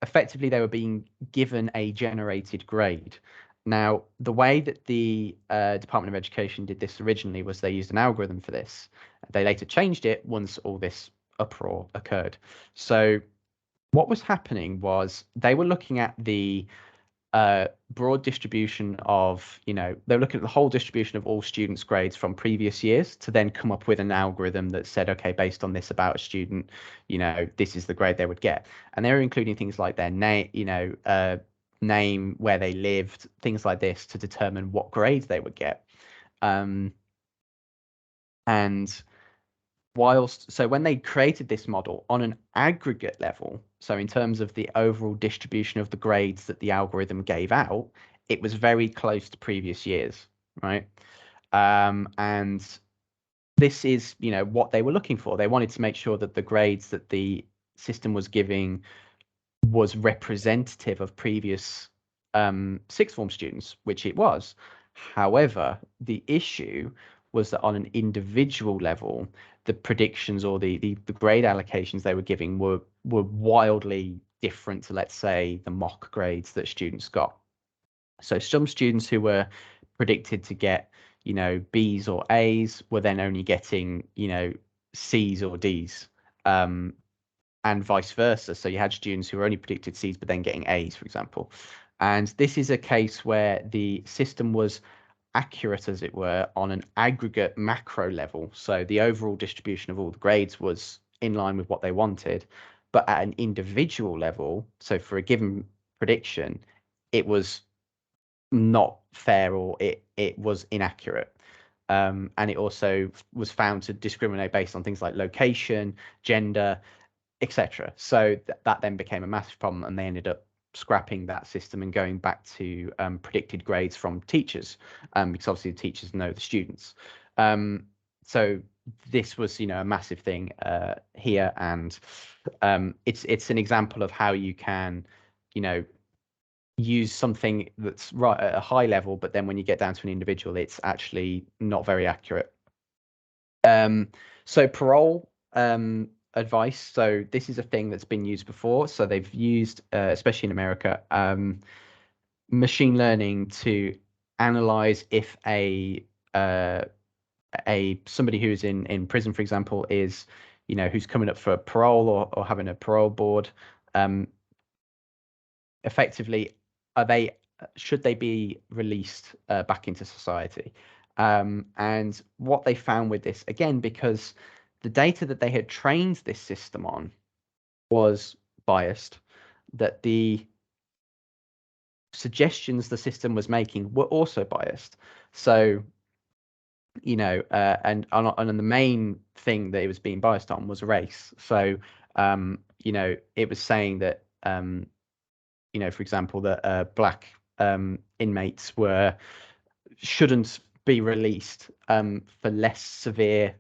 effectively they were being given a generated grade. Now, the way that the Department of Education did this originally was they used an algorithm for this. They later changed it once all this uproar occurred. So what was happening was they were looking at the broad distribution of, they're looking at the whole distribution of all students' grades from previous years to then come up with an algorithm that said, okay, based on this about a student, this is the grade they would get. And they were including things like their name, name, where they lived, things like this to determine what grades they would get. And so when they created this model on an aggregate level, so in terms of the overall distribution of the grades that the algorithm gave out, it was very close to previous years, right? And this is, what they were looking for. They wanted to make sure that the grades that the system was giving was representative of previous sixth form students, which it was. However, the issue was that on an individual level, the predictions or the grade allocations they were giving were wildly different to, let's say, the mock grades that students got. So some students who were predicted to get, B's or A's were then only getting, C's or D's. And vice versa. So you had students who were only predicted C's but then getting A's, for example. And this is a case where the system was accurate, as it were, on an aggregate macro level. So the overall distribution of all the grades was in line with what they wanted. But at an individual level, so for a given prediction, it was not fair, or it was inaccurate. And it also was found to discriminate based on things like location, gender, etc. So that then became a massive problem, and they ended up scrapping that system and going back to predicted grades from teachers, because obviously the teachers know the students. So this was, a massive thing here, and it's an example of how you can, use something that's right at a high level, but then when you get down to an individual, it's actually not very accurate. So parole advice. So this is a thing that's been used before. So they've used, especially in America, machine learning to analyze if somebody who's in prison, for example, is, who's coming up for parole or having a parole board, effectively, should they be released back into society? And what they found with this, again, because the data that they had trained this system on was biased, that the suggestions the system was making were also biased. So, and the main thing that it was being biased on was race. So, it was saying that, for example, that black inmates shouldn't be released for less severe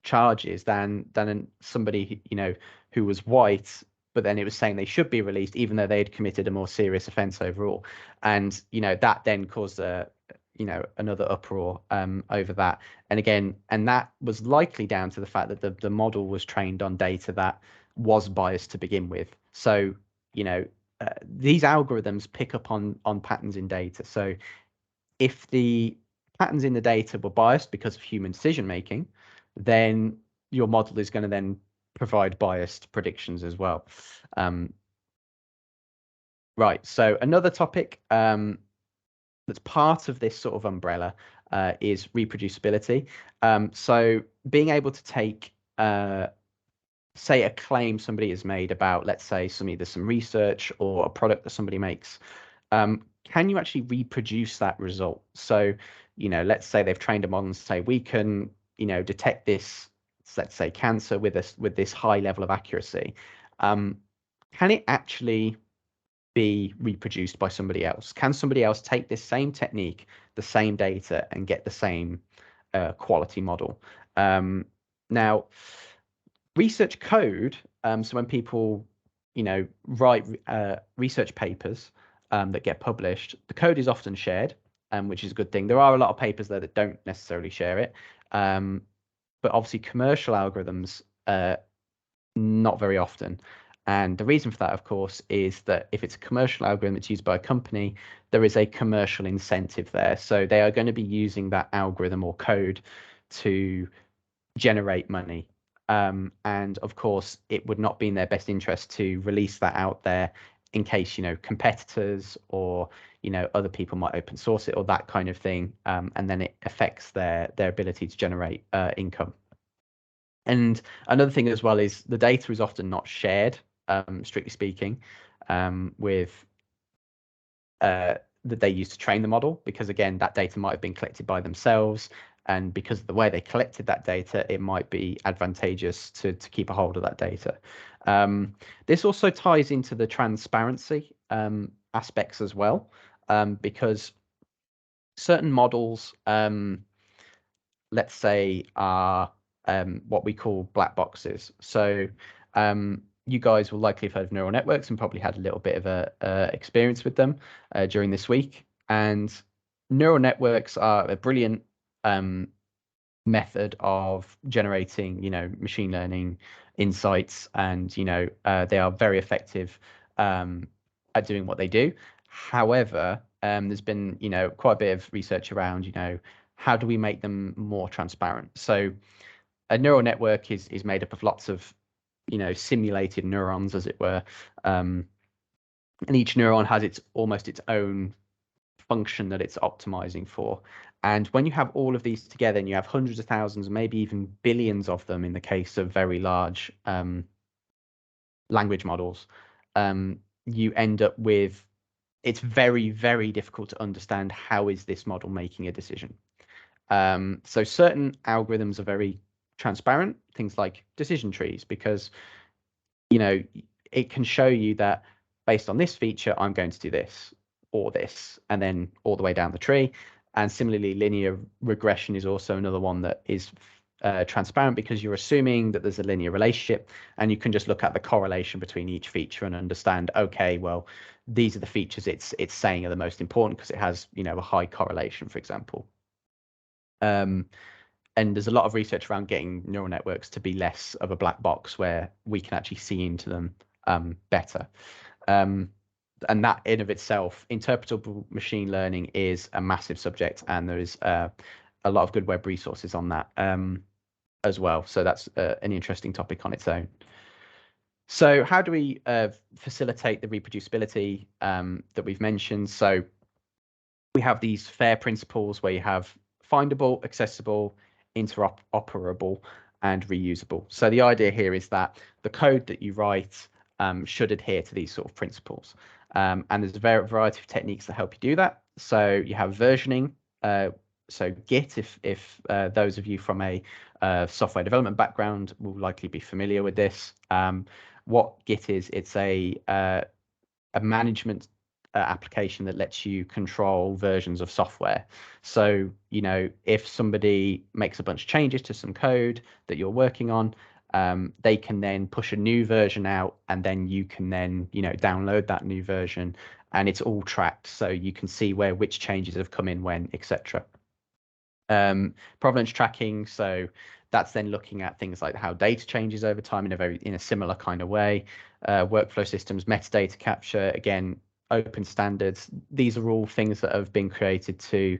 charges than somebody who was white, but then it was saying they should be released even though they had committed a more serious offence overall. And that then caused another uproar over that. And again, that was likely down to the fact that the model was trained on data that was biased to begin with. So these algorithms pick up on patterns in data. So if the patterns in the data were biased because of human decision making, then your model is going to then provide biased predictions as well. Right. So another topic that's part of this sort of umbrella is reproducibility. So being able to take, say, a claim somebody has made about, let's say, either some research or a product that somebody makes, can you actually reproduce that result? So, let's say they've trained a model and say we can, detect this, let's say, cancer with this high level of accuracy. Can it actually be reproduced by somebody else? Can somebody else take this same technique, the same data, and get the same quality model? Now, research code, so when people write research papers that get published, the code is often shared, which is a good thing. There are a lot of papers there that don't necessarily share it, but obviously commercial algorithms, not very often. And the reason for that, of course, is that if it's a commercial algorithm that's used by a company, there is a commercial incentive there. So they are going to be using that algorithm or code to generate money. And of course, it would not be in their best interest to release that out there in case, competitors or, other people might open source it or that kind of thing. And then it affects their ability to generate income. And another thing as well is the data is often not shared, strictly speaking, with that they use to train the model, because again, that data might have been collected by themselves, and because of the way they collected that data, it might be advantageous to keep a hold of that data. This also ties into the transparency aspects as well, because certain models, let's say, are what we call black boxes. So you guys will likely have heard of neural networks and probably had a little bit of a experience with them during this week. And neural networks are a brilliant method of generating, machine learning insights, and they are very effective at doing what they do. However, there's been quite a bit of research around how do we make them more transparent. So a neural network is made up of lots of simulated neurons, as it were, and each neuron has almost its own function that it's optimizing for. And when you have all of these together, and you have hundreds of thousands, maybe even billions of them in the case of very large language models, you end up with, it's very, very difficult to understand how is this model making a decision. So certain algorithms are very transparent, things like decision trees, because it can show you that based on this feature, I'm going to do this or this, and then all the way down the tree. And similarly, linear regression is also another one that is transparent, because you're assuming that there's a linear relationship, and you can just look at the correlation between each feature and understand, okay, well, these are the features it's saying are the most important because it has a high correlation, for example. And there's a lot of research around getting neural networks to be less of a black box where we can actually see into them better. And that in of itself, interpretable machine learning is a massive subject, and there is a lot of good web resources on that as well. So that's an interesting topic on its own. So how do we facilitate the reproducibility that we've mentioned? So we have these FAIR principles where you have findable, accessible, interoperable, and reusable. So the idea here is that the code that you write should adhere to these sort of principles. And there's a variety of techniques that help you do that. So you have versioning. So Git, if those of you from a software development background will likely be familiar with this. What Git is, it's a management application that lets you control versions of software. So, if somebody makes a bunch of changes to some code that you're working on, they can then push a new version out, and then you can then, download that new version, and it's all tracked. So you can see which changes have come in when, etc. Provenance tracking. So that's then looking at things like how data changes over time in a similar kind of way. Workflow systems, metadata capture, again, open standards. These are all things that have been created to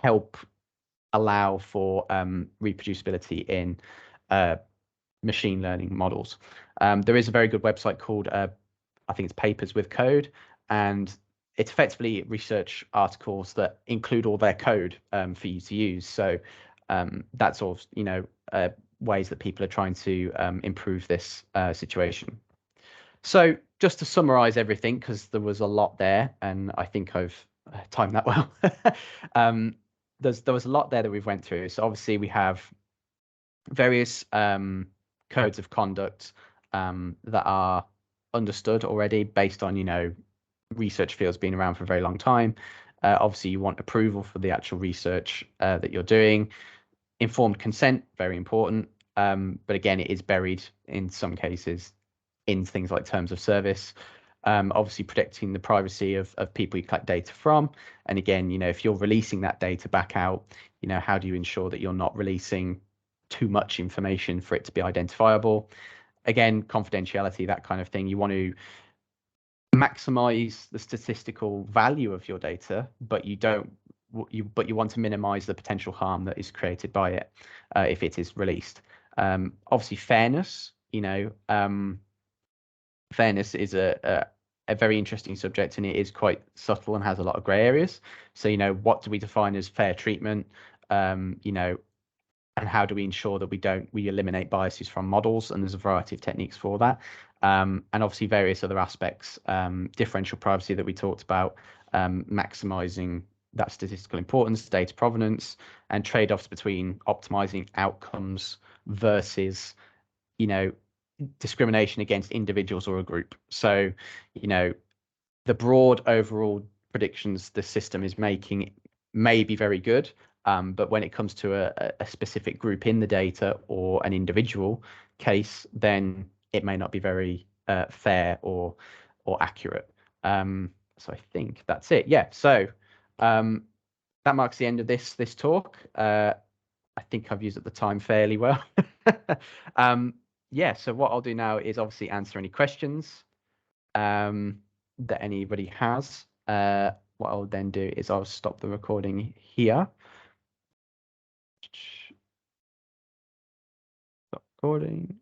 help allow for reproducibility in machine learning models. There is a very good website called, I think it's Papers with Code, and it's effectively research articles that include all their code for you to use. So that's all, ways that people are trying to improve this situation. So just to summarize everything, because there was a lot there, and I think I've timed that well. There was a lot there that we've went through. So obviously we have various codes of conduct that are understood already based on, research fields being around for a very long time. Obviously you want approval for the actual research that you're doing. Informed consent, very important. But again, it is buried in some cases in things like terms of service. Obviously protecting the privacy of people you collect data from. And again, if you're releasing that data back out, how do you ensure that you're not releasing too much information for it to be identifiable? Again, confidentiality, that kind of thing. You want to maximize the statistical value of your data, but you want to minimize the potential harm that is created by it if it is released. Obviously fairness, fairness is a very interesting subject, and it is quite subtle and has a lot of grey areas. So, what do we define as fair treatment? And how do we ensure that we eliminate biases from models? And there's a variety of techniques for that. And obviously various other aspects, differential privacy that we talked about, maximizing that statistical importance, data provenance, and trade-offs between optimizing outcomes versus, discrimination against individuals or a group. So, the broad overall predictions the system is making may be very good, but when it comes to a specific group in the data or an individual case, then it may not be very fair or accurate. So I think that's it. Yeah. So that marks the end of this talk. I think I've used up the time fairly well. Yeah. So what I'll do now is obviously answer any questions that anybody has. What I'll then do is I'll stop the recording here. Stop recording.